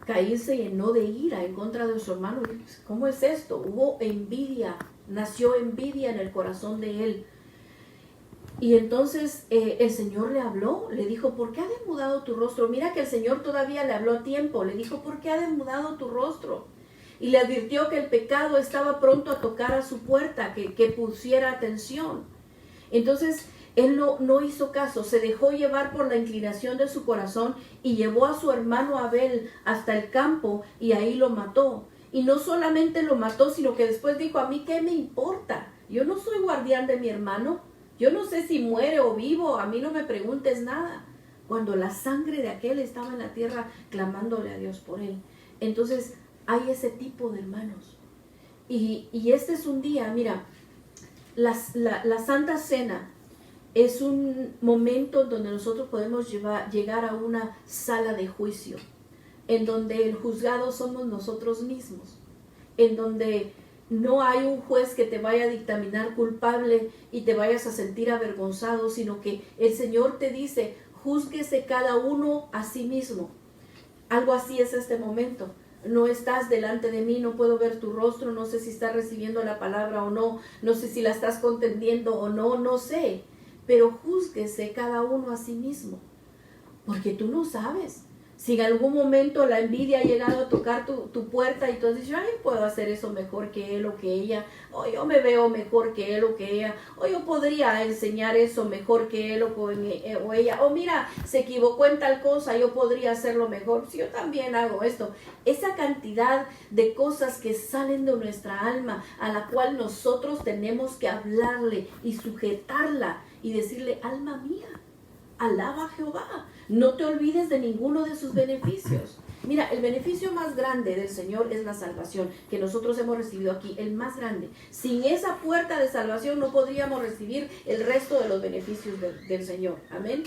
Caín se llenó de ira en contra de su hermano. ¿Cómo es esto? Hubo envidia. Nació envidia en el corazón de él. Y entonces el Señor le habló, le dijo, ¿por qué ha demudado tu rostro? Mira que el Señor todavía le habló a tiempo, le dijo, ¿por qué ha demudado tu rostro? Y le advirtió que el pecado estaba pronto a tocar a su puerta, que pusiera atención. Entonces Él no hizo caso, se dejó llevar por la inclinación de su corazón y llevó a su hermano Abel hasta el campo y ahí lo mató. Y no solamente lo mató, sino que después dijo, a mí qué me importa, yo no soy guardián de mi hermano, yo no sé si muere o vivo, a mí no me preguntes nada. Cuando la sangre de aquel estaba en la tierra clamándole a Dios por él. Entonces hay ese tipo de hermanos. Y este es un día, mira, la Santa Cena es un momento donde nosotros podemos llegar a una sala de juicio, en donde el juzgado somos nosotros mismos, en donde no hay un juez que te vaya a dictaminar culpable y te vayas a sentir avergonzado, sino que el Señor te dice, júzguese cada uno a sí mismo. Algo así es este momento. No estás delante de mí, no puedo ver tu rostro, no sé si estás recibiendo la palabra o no, no sé si la estás contendiendo o no, no sé. Pero júzguese cada uno a sí mismo, porque tú no sabes. Si en algún momento la envidia ha llegado a tocar tu puerta y tú dices, ay, puedo hacer eso mejor que él o que ella, o yo me veo mejor que él o que ella, o yo podría enseñar eso mejor que él o ella, o mira, se equivocó en tal cosa, yo podría hacerlo mejor, si yo también hago esto. Esa cantidad de cosas que salen de nuestra alma, a la cual nosotros tenemos que hablarle y sujetarla y decirle, alma mía, alaba a Jehová. No te olvides de ninguno de sus beneficios. Mira, el beneficio más grande del Señor es la salvación que nosotros hemos recibido aquí, el más grande. Sin esa puerta de salvación no podríamos recibir el resto de los beneficios del Señor. Amén.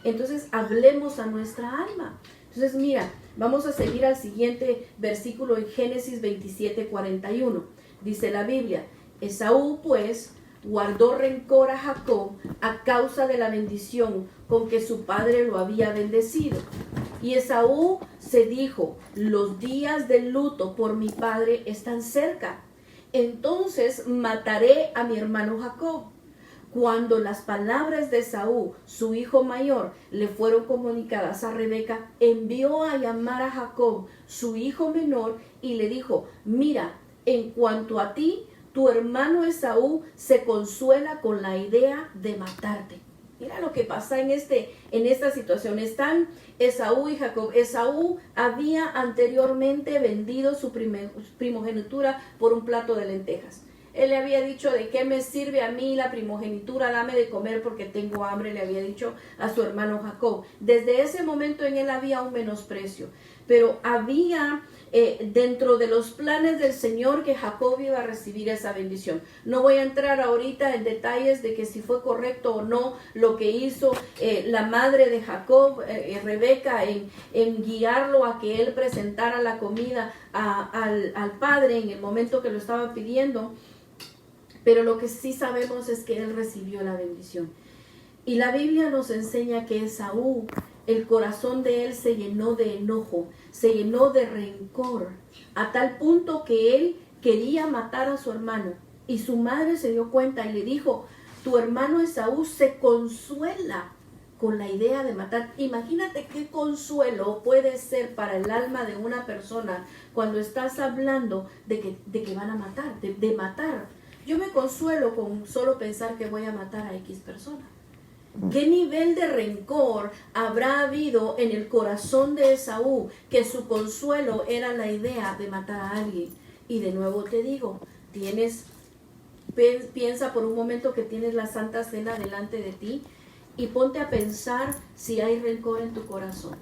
Entonces, hablemos a nuestra alma. Entonces, mira, vamos a seguir al siguiente versículo en Génesis 27:41. Dice la Biblia, Esaú pues guardó rencor a Jacob a causa de la bendición con que su padre lo había bendecido. Y Esaú se dijo, los días del luto por mi padre están cerca. Entonces mataré a mi hermano Jacob. Cuando las palabras de Esaú, su hijo mayor, le fueron comunicadas a Rebeca, envió a llamar a Jacob, su hijo menor, y le dijo, mira, en cuanto a ti, tu hermano Esaú se consuela con la idea de matarte. Mira lo que pasa en esta situación. Están Esaú y Jacob. Esaú había anteriormente vendido su primogenitura por un plato de lentejas. Él le había dicho, ¿de qué me sirve a mí la primogenitura? Dame de comer porque tengo hambre, le había dicho a su hermano Jacob. Desde ese momento en él había un menosprecio. Pero había dentro de los planes del Señor que Jacob iba a recibir esa bendición. No voy a entrar ahorita en detalles de que si fue correcto o no lo que hizo la madre de Jacob, Rebeca, en guiarlo a que él presentara la comida al padre en el momento que lo estaba pidiendo. Pero lo que sí sabemos es que él recibió la bendición. Y la Biblia nos enseña que Esaú, el corazón de él se llenó de enojo, se llenó de rencor, a tal punto que él quería matar a su hermano. Y su madre se dio cuenta y le dijo, tu hermano Esaú se consuela con la idea de matar. Imagínate qué consuelo puede ser para el alma de una persona cuando estás hablando de que van a matar, de matar. Yo me consuelo con solo pensar que voy a matar a X persona. ¿Qué nivel de rencor habrá habido en el corazón de Esaú que su consuelo era la idea de matar a alguien? Y de nuevo te digo, piensa por un momento que tienes la Santa Cena delante de ti y ponte a pensar si hay rencor en tu corazón.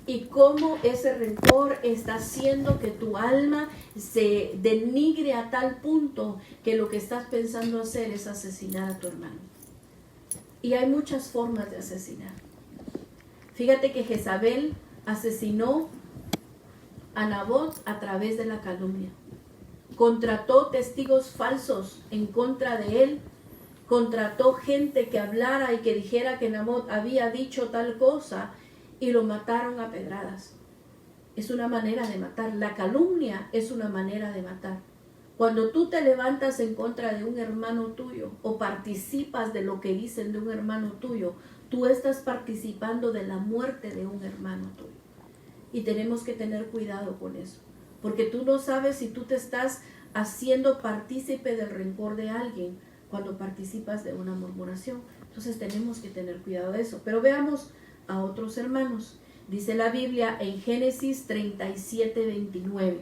Y cómo ese rencor está haciendo que tu alma se denigre a tal punto que lo que estás pensando hacer es asesinar a tu hermano. Y hay muchas formas de asesinar. Fíjate que Jezabel asesinó a Nabot a través de la calumnia. Contrató testigos falsos en contra de él. Contrató gente que hablara y que dijera que Nabot había dicho tal cosa y lo mataron a pedradas. Es una manera de matar. La calumnia es una manera de matar. Cuando tú te levantas en contra de un hermano tuyo o participas de lo que dicen de un hermano tuyo, tú estás participando de la muerte de un hermano tuyo. Y tenemos que tener cuidado con eso, porque tú no sabes si tú te estás haciendo partícipe del rencor de alguien cuando participas de una murmuración. Entonces tenemos que tener cuidado de eso. Pero veamos a otros hermanos. Dice la Biblia en Génesis 37:29.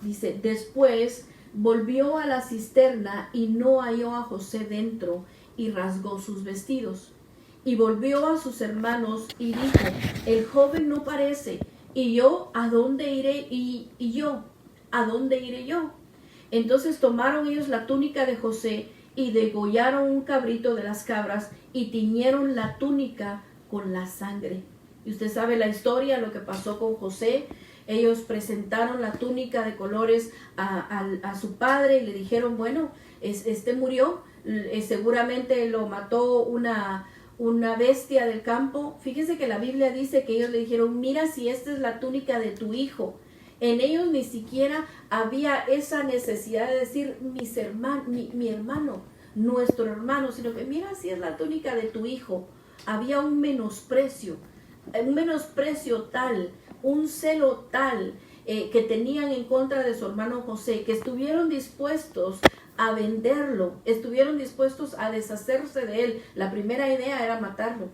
Dice, después volvió a la cisterna y no halló a José dentro y rasgó sus vestidos. Y volvió a sus hermanos y dijo, el joven no parece, y yo, ¿a dónde iré? Y yo, ¿a dónde iré yo? Entonces tomaron ellos la túnica de José y degollaron un cabrito de las cabras y tiñeron la túnica con la sangre. Y usted sabe la historia, lo que pasó con José. Ellos presentaron la túnica de colores a su padre y le dijeron, bueno, este murió, seguramente lo mató una bestia del campo. Fíjese que la Biblia dice que ellos le dijeron, mira si esta es la túnica de tu hijo. En ellos ni siquiera había esa necesidad de decir mi hermano, nuestro hermano, sino que mira si es la túnica de tu hijo. Había un menosprecio tal, un celo tal que tenían en contra de su hermano José, que estuvieron dispuestos a venderlo, estuvieron dispuestos a deshacerse de él. La primera idea era matarlo.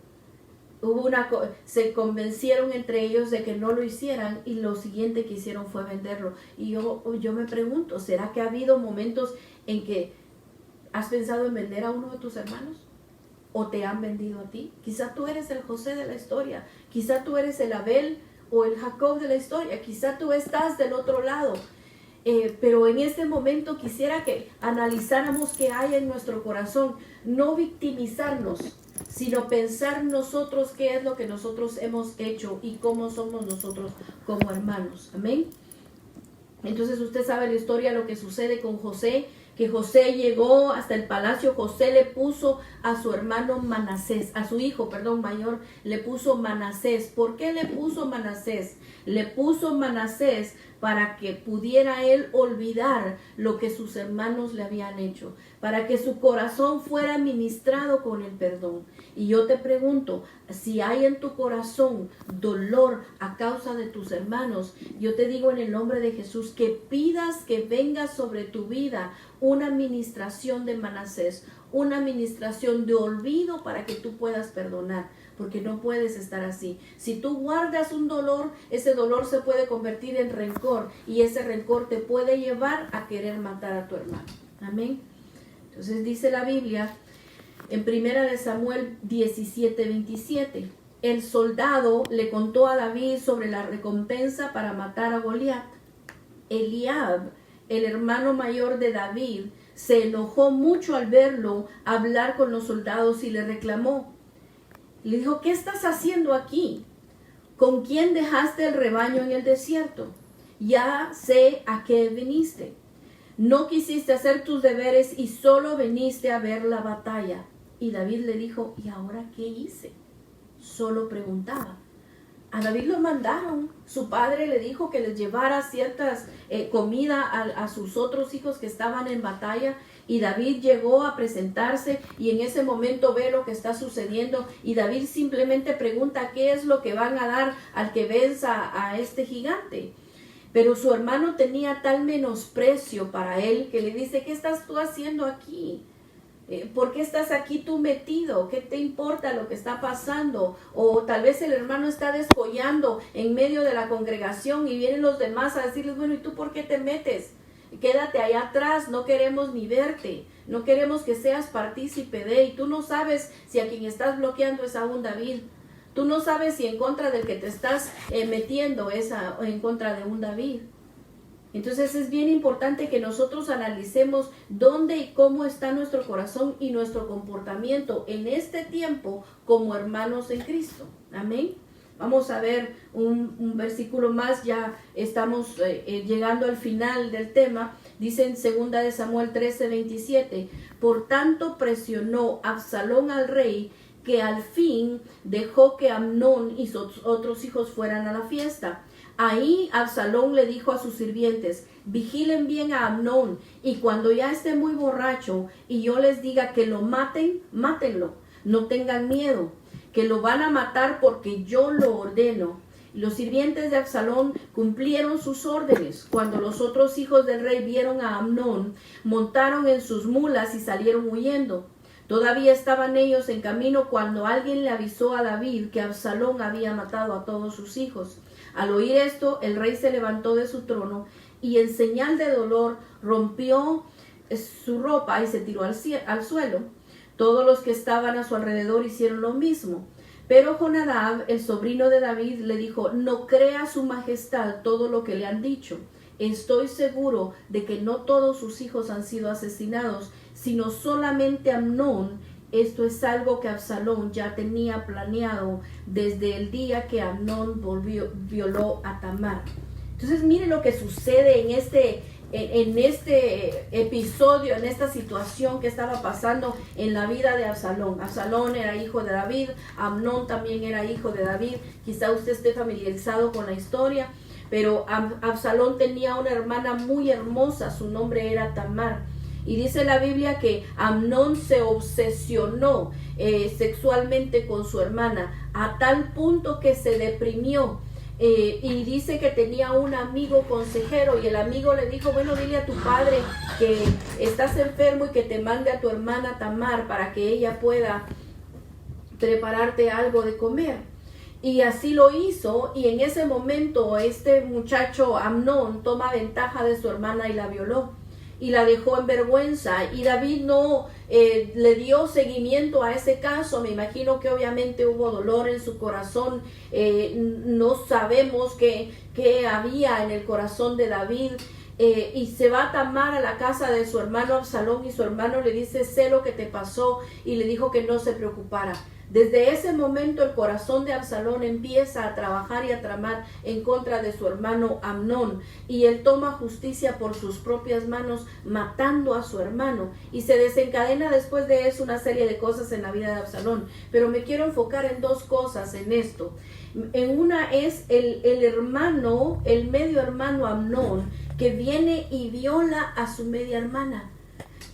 Se convencieron entre ellos de que no lo hicieran y lo siguiente que hicieron fue venderlo. Y yo me pregunto, ¿será que ha habido momentos en que has pensado en vender a uno de tus hermanos? ¿O te han vendido a ti? Quizá tú eres el José de la historia, quizá tú eres el Abel o el Jacob de la historia, quizá tú estás del otro lado. Pero en este momento quisiera que analizáramos qué hay en nuestro corazón, no victimizarnos, sino pensar nosotros qué es lo que nosotros hemos hecho y cómo somos nosotros como hermanos. Amén. Entonces usted sabe la historia, lo que sucede con José, que José llegó hasta el palacio. José le puso a su hermano Manasés, a su hijo, mayor, le puso Manasés. ¿Por qué le puso Manasés? Le puso Manasés para que pudiera él olvidar lo que sus hermanos le habían hecho, para que su corazón fuera ministrado con el perdón. Y yo te pregunto, si hay en tu corazón dolor a causa de tus hermanos, yo te digo en el nombre de Jesús que pidas que venga sobre tu vida una ministración de Manasés, una ministración de olvido para que tú puedas perdonar, porque no puedes estar así. Si tú guardas un dolor, ese dolor se puede convertir en rencor y ese rencor te puede llevar a querer matar a tu hermano. Amén. Entonces dice la Biblia en 1 Samuel 17:27, el soldado le contó a David sobre la recompensa para matar a Goliat. Eliab, el hermano mayor de David, se enojó mucho al verlo hablar con los soldados y le reclamó. Le dijo, ¿qué estás haciendo aquí? ¿Con quién dejaste el rebaño en el desierto? Ya sé a qué viniste. No quisiste hacer tus deberes y solo viniste a ver la batalla. Y David le dijo, ¿y ahora qué hice? Solo preguntaba. A David lo mandaron. Su padre le dijo que les llevara ciertas comida a sus otros hijos que estaban en batalla. Y David llegó a presentarse y en ese momento ve lo que está sucediendo. Y David simplemente pregunta qué es lo que van a dar al que venza a este gigante. Pero su hermano tenía tal menosprecio para él que le dice, ¿qué estás tú haciendo aquí? ¿Por qué estás aquí tú metido? ¿Qué te importa lo que está pasando? O tal vez el hermano está descollando en medio de la congregación y vienen los demás a decirles, bueno, ¿y tú por qué te metes? Quédate allá atrás, no queremos ni verte, no queremos que seas partícipe de, y tú no sabes si a quien estás bloqueando es a un David. Tú no sabes si en contra del que te estás metiendo es en contra de un David. Entonces es bien importante que nosotros analicemos dónde y cómo está nuestro corazón y nuestro comportamiento en este tiempo como hermanos en Cristo. Amén. Vamos a ver un versículo más, ya estamos llegando al final del tema. Dice en 2 Samuel 13:27, por tanto presionó Absalón al rey que al fin dejó que Amnón y sus otros hijos fueran a la fiesta. Ahí Absalón le dijo a sus sirvientes, vigilen bien a Amnón, y cuando ya esté muy borracho y yo les diga que lo maten, mátenlo, no tengan miedo, que lo van a matar porque yo lo ordeno. Los sirvientes de Absalón cumplieron sus órdenes. Cuando los otros hijos del rey vieron a Amnón, montaron en sus mulas y salieron huyendo. Todavía estaban ellos en camino cuando alguien le avisó a David que Absalón había matado a todos sus hijos. Al oír esto, el rey se levantó de su trono y en señal de dolor rompió su ropa y se tiró al suelo. Todos los que estaban a su alrededor hicieron lo mismo. Pero Jonadab, el sobrino de David, le dijo: no crea su majestad todo lo que le han dicho. Estoy seguro de que no todos sus hijos han sido asesinados, sino solamente Amnón. Esto es algo que Absalón ya tenía planeado desde el día que Amnón violó a Tamar. Entonces mire lo que sucede en este episodio, en esta situación que estaba pasando en la vida de Absalón. Absalón era hijo de David, Amnón también era hijo de David. Quizá usted esté familiarizado con la historia, pero Absalón tenía una hermana muy hermosa, su nombre era Tamar. Y dice la Biblia que Amnón se obsesionó sexualmente con su hermana, a tal punto que se deprimió. Y dice que tenía un amigo consejero, y el amigo le dijo: bueno, dile a tu padre que estás enfermo y que te mande a tu hermana Tamar para que ella pueda prepararte algo de comer. Y así lo hizo, y en ese momento este muchacho Amnón toma ventaja de su hermana y la violó y la dejó en vergüenza. Y David no le dio seguimiento a ese caso. Me imagino que obviamente hubo dolor en su corazón. No sabemos qué había en el corazón de David. Y se va a Tamar a la casa de su hermano Absalón, y su hermano le dice: sé lo que te pasó, y le dijo que no se preocupara. Desde ese momento el corazón de Absalón empieza a trabajar y a tramar en contra de su hermano Amnón, y él toma justicia por sus propias manos, matando a su hermano, y se desencadena después de eso una serie de cosas en la vida de Absalón. Pero me quiero enfocar en dos cosas en esto. En una es el hermano, el medio hermano Amnón, que viene y viola a su media hermana,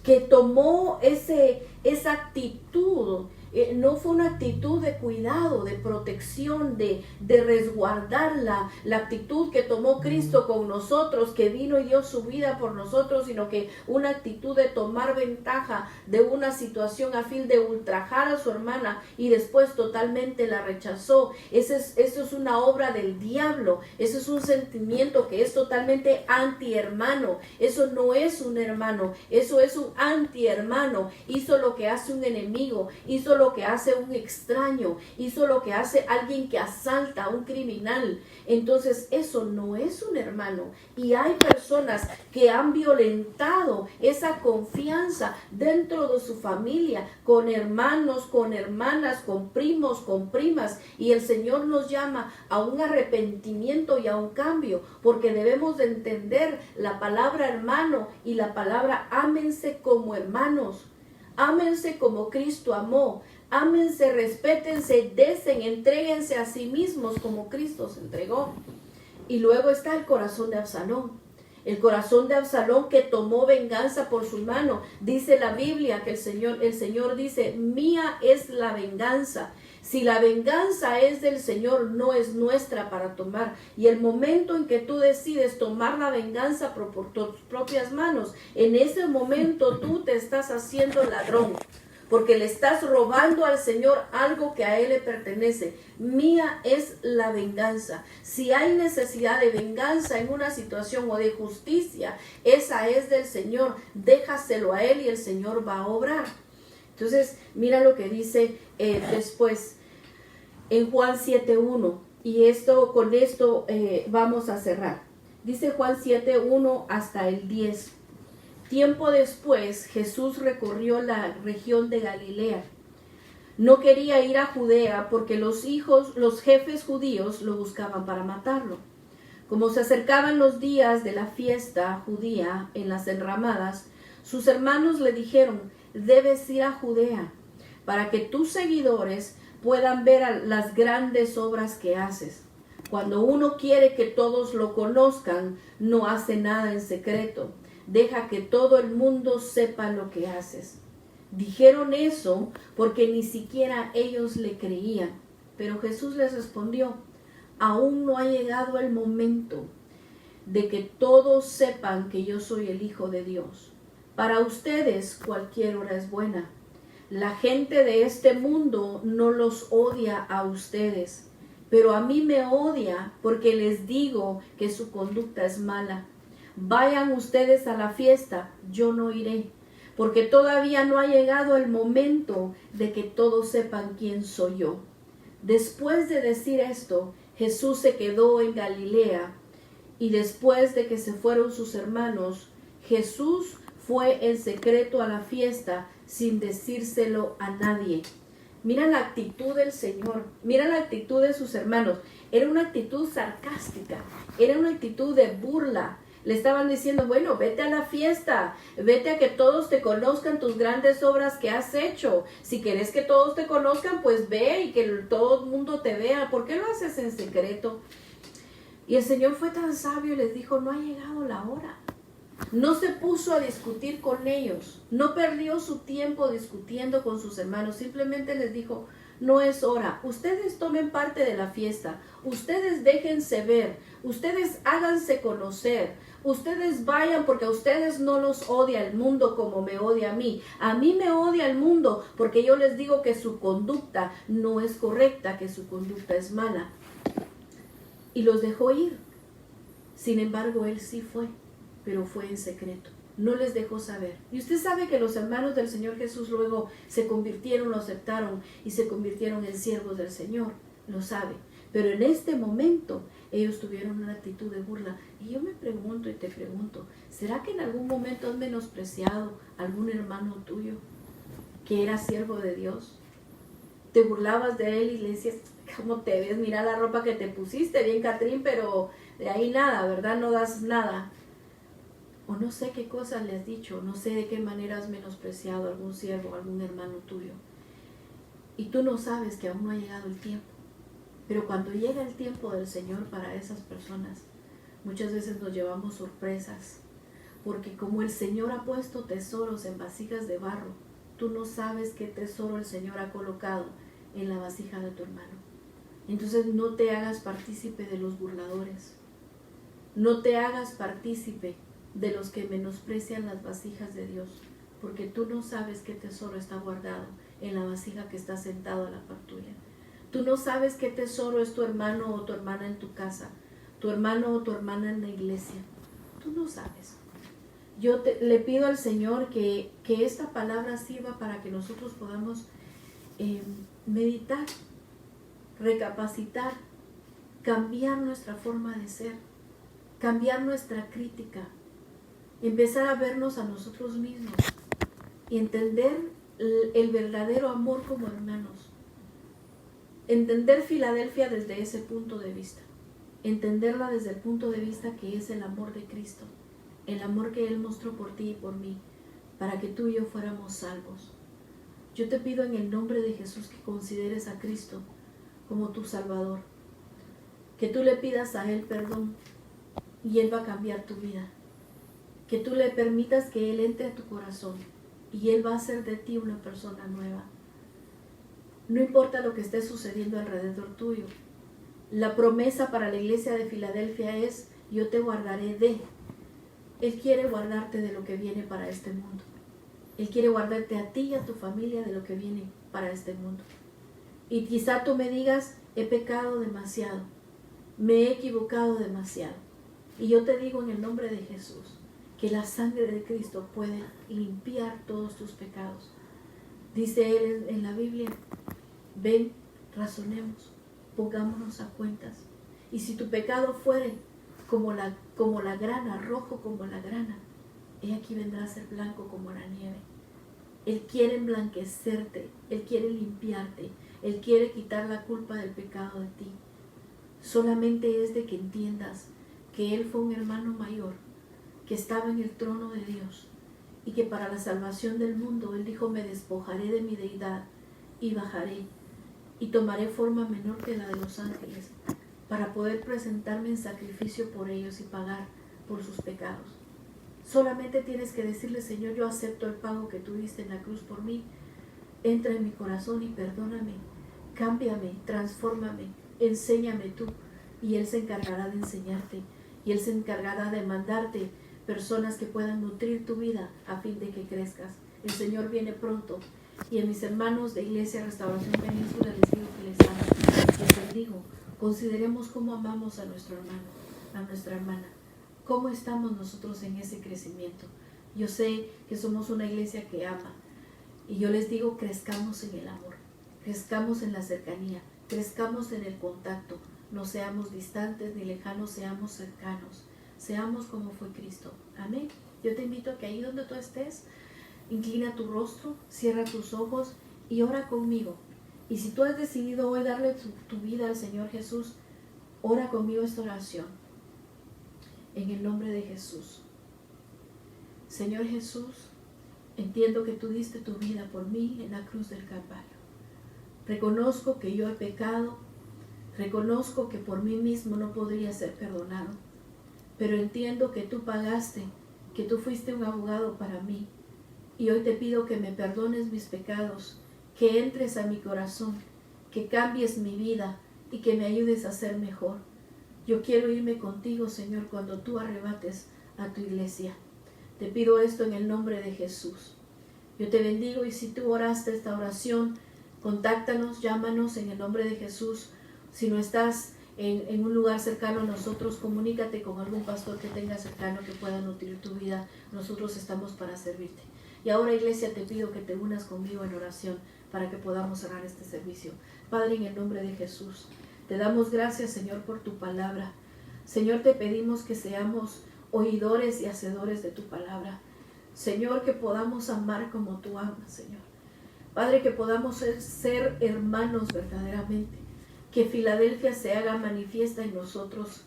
que tomó esa actitud. No fue una actitud de cuidado, de protección, de resguardarla, la actitud que tomó Cristo con nosotros, que vino y dio su vida por nosotros, sino que una actitud de tomar ventaja de una situación a fin de ultrajar a su hermana, y después totalmente la rechazó. Eso es una obra del diablo. Eso es un sentimiento que es totalmente anti-hermano. Eso no es un hermano, eso es un anti-hermano. Hizo lo que hace un enemigo, hizo lo que hace un extraño, hizo lo que hace alguien que asalta a un criminal. Entonces eso no es un hermano, y hay personas que han violentado esa confianza dentro de su familia, con hermanos, con hermanas, con primos, con primas, y el Señor nos llama a un arrepentimiento y a un cambio, porque debemos de entender la palabra hermano y la palabra ámense como hermanos. Ámense como Cristo amó. Ámense, respétense, desen, entréguense a sí mismos como Cristo se entregó. Y luego está el corazón de Absalón. El corazón de Absalón, que tomó venganza por su mano. Dice la Biblia que el Señor dice: mía es la venganza. Si la venganza es del Señor, no es nuestra para tomar. Y el momento en que tú decides tomar la venganza por tus propias manos, en ese momento tú te estás haciendo ladrón, porque le estás robando al Señor algo que a Él le pertenece. Mía es la venganza. Si hay necesidad de venganza en una situación o de justicia, esa es del Señor. Déjaselo a Él y el Señor va a obrar. Entonces, mira lo que dice después en Juan 7:1. Y con esto vamos a cerrar. Dice Juan 7:1 hasta el 10. Tiempo después, Jesús recorrió la región de Galilea. No quería ir a Judea porque los jefes judíos lo buscaban para matarlo. Como se acercaban los días de la fiesta judía en las enramadas, sus hermanos le dijeron: debes ir a Judea para que tus seguidores puedan ver las grandes obras que haces. Cuando uno quiere que todos lo conozcan, no hace nada en secreto. Deja que todo el mundo sepa lo que haces. Dijeron eso porque ni siquiera ellos le creían. Pero Jesús les respondió: aún no ha llegado el momento de que todos sepan que yo soy el Hijo de Dios. Para ustedes cualquier hora es buena, La gente de este mundo no los odia a ustedes, pero a mí me odia porque les digo que su conducta es mala. Vayan ustedes a la fiesta, yo no iré, porque todavía no ha llegado el momento de que todos sepan quién soy yo. Después de decir esto, Jesús se quedó en Galilea, y después de que se fueron sus hermanos, Jesús fue en secreto a la fiesta sin decírselo a nadie. Mira la actitud del Señor, mira la actitud de sus hermanos. Era una actitud sarcástica, era una actitud de burla. Le estaban diciendo, bueno, vete a la fiesta, vete a que todos te conozcan tus grandes obras que has hecho. Si quieres que todos te conozcan, pues ve y que todo el mundo te vea. ¿Por qué lo haces en secreto? Y el Señor fue tan sabio y les dijo, no ha llegado la hora. No se puso a discutir con ellos, no perdió su tiempo discutiendo con sus hermanos, simplemente les dijo, no es hora, ustedes tomen parte de la fiesta, ustedes déjense ver, ustedes háganse conocer, ustedes vayan porque a ustedes no los odia el mundo como me odia a mí me odia el mundo porque yo les digo que su conducta no es correcta, que su conducta es mala. Y los dejó ir, sin embargo él sí fue. Pero fue en secreto, no les dejó saber. Y usted sabe que los hermanos del Señor Jesús luego se convirtieron, lo aceptaron y se convirtieron en siervos del Señor, lo sabe. Pero en este momento ellos tuvieron una actitud de burla. Y yo me pregunto y te pregunto, ¿será que en algún momento has menospreciado a algún hermano tuyo que era siervo de Dios? Te burlabas de él y le decías, ¿cómo te ves? Mira la ropa que te pusiste, bien Catrín, pero de ahí nada, ¿verdad? No das nada. O no sé qué cosas le has dicho, no sé de qué manera has menospreciado a algún siervo, a algún hermano tuyo. Y tú no sabes que aún no ha llegado el tiempo. Pero cuando llega el tiempo del Señor para esas personas, muchas veces nos llevamos sorpresas. Porque como el Señor ha puesto tesoros en vasijas de barro, tú no sabes qué tesoro el Señor ha colocado en la vasija de tu hermano. Entonces no te hagas partícipe de los burladores. No te hagas partícipe de los que menosprecian las vasijas de Dios, porque tú no sabes qué tesoro está guardado en la vasija que está sentado a la par tuya. Tú no sabes qué tesoro es tu hermano o tu hermana en tu casa, tu hermano o tu hermana en la iglesia. Tú no sabes. Yo le pido al Señor que esta palabra sirva para que nosotros podamos meditar, recapacitar, cambiar nuestra forma de ser, cambiar nuestra crítica, empezar a vernos a nosotros mismos y entender el verdadero amor como hermanos. Entender Filadelfia desde ese punto de vista. Entenderla desde el punto de vista que es el amor de Cristo. El amor que Él mostró por ti y por mí, para que tú y yo fuéramos salvos. Yo te pido en el nombre de Jesús que consideres a Cristo como tu Salvador. Que tú le pidas a Él perdón y Él va a cambiar tu vida. Que tú le permitas que Él entre a tu corazón y Él va a hacer de ti una persona nueva. No importa lo que esté sucediendo alrededor tuyo. La promesa para la iglesia de Filadelfia es, yo te guardaré de. Él quiere guardarte de lo que viene para este mundo. Él quiere guardarte a ti y a tu familia de lo que viene para este mundo. Y quizá tú me digas, he pecado demasiado, me he equivocado demasiado. Y yo te digo en el nombre de Jesús, que la sangre de Cristo puede limpiar todos tus pecados. Dice Él en la Biblia, ven, razonemos, pongámonos a cuentas. Y si tu pecado fuere como la grana, rojo como la grana, he aquí vendrá a ser blanco como la nieve. Él quiere emblanquecerte, Él quiere limpiarte, Él quiere quitar la culpa del pecado de ti. Solamente es de que entiendas que Él fue un hermano mayor, que estaba en el trono de Dios y que para la salvación del mundo Él dijo, me despojaré de mi deidad y bajaré y tomaré forma menor que la de los ángeles para poder presentarme en sacrificio por ellos y pagar por sus pecados. Solamente tienes que decirle, Señor, yo acepto el pago que tú diste en la cruz por mí, entra en mi corazón y perdóname, cámbiame, transfórmame, enséñame tú, y Él se encargará de enseñarte y Él se encargará de mandarte personas que puedan nutrir tu vida a fin de que crezcas. El Señor viene pronto Y a mis hermanos de Iglesia Restauración Península les digo que les amo, les bendigo. Consideremos cómo amamos a nuestro hermano, a nuestra hermana. ¿Cómo estamos nosotros en ese crecimiento? Yo sé que somos una iglesia que ama. Y yo les digo, crezcamos en el amor, crezcamos en la cercanía, crezcamos en el contacto. No seamos distantes ni lejanos, seamos cercanos. Seamos como fue Cristo. Amén. Yo te invito a que ahí donde tú estés, inclina tu rostro, cierra tus ojos y ora conmigo. Y si tú has decidido hoy darle tu vida al Señor Jesús, ora conmigo esta oración. En el nombre de Jesús. Señor Jesús, entiendo que tú diste tu vida por mí en la cruz del Calvario. Reconozco que yo he pecado, reconozco que por mí mismo no podría ser perdonado, pero entiendo que tú pagaste, que tú fuiste un abogado para mí. Y hoy te pido que me perdones mis pecados, que entres a mi corazón, que cambies mi vida y que me ayudes a ser mejor. Yo quiero irme contigo, Señor, cuando tú arrebates a tu iglesia. Te pido esto en el nombre de Jesús. Yo te bendigo y si tú oraste esta oración, contáctanos, llámanos en el nombre de Jesús. Si no estás en un lugar cercano a nosotros, comunícate con algún pastor que tenga cercano que pueda nutrir tu vida. Nosotros estamos para servirte. Y ahora, iglesia, te pido que te unas conmigo en oración para que podamos cerrar este servicio. Padre, en el nombre de Jesús, te damos gracias, Señor, por tu palabra. Señor, te pedimos que seamos oidores y hacedores de tu palabra. Señor, que podamos amar como tú amas, Señor. Padre, que podamos ser hermanos verdaderamente. Que Filadelfia se haga manifiesta en nosotros.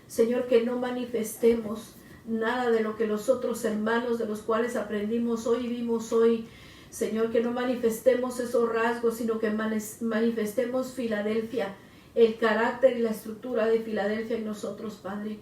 Señor, que no manifestemos nada de lo que los otros hermanos de los cuales aprendimos hoy y vimos hoy. Señor, que no manifestemos esos rasgos, sino que manifestemos Filadelfia, el carácter y la estructura de Filadelfia en nosotros, Padre.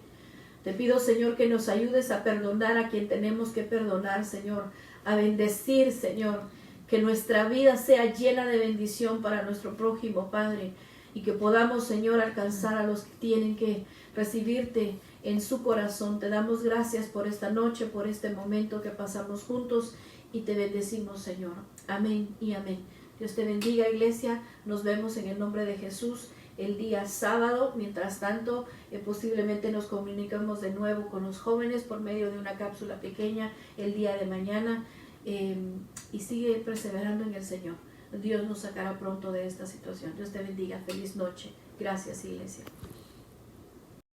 Te pido, Señor, que nos ayudes a perdonar a quien tenemos que perdonar, Señor, a bendecir, Señor, que nuestra vida sea llena de bendición para nuestro prójimo, Padre, y que podamos, Señor, alcanzar a los que tienen que recibirte en su corazón. Te damos gracias por esta noche, por este momento que pasamos juntos y te bendecimos, Señor. Amén y amén. Dios te bendiga, iglesia. Nos vemos en el nombre de Jesús el día sábado. Mientras tanto, posiblemente nos comunicamos de nuevo con los jóvenes por medio de una cápsula pequeña el día de mañana. Y sigue perseverando en el Señor. Dios nos sacará pronto de esta situación. Dios te bendiga. Feliz noche. Gracias, iglesia.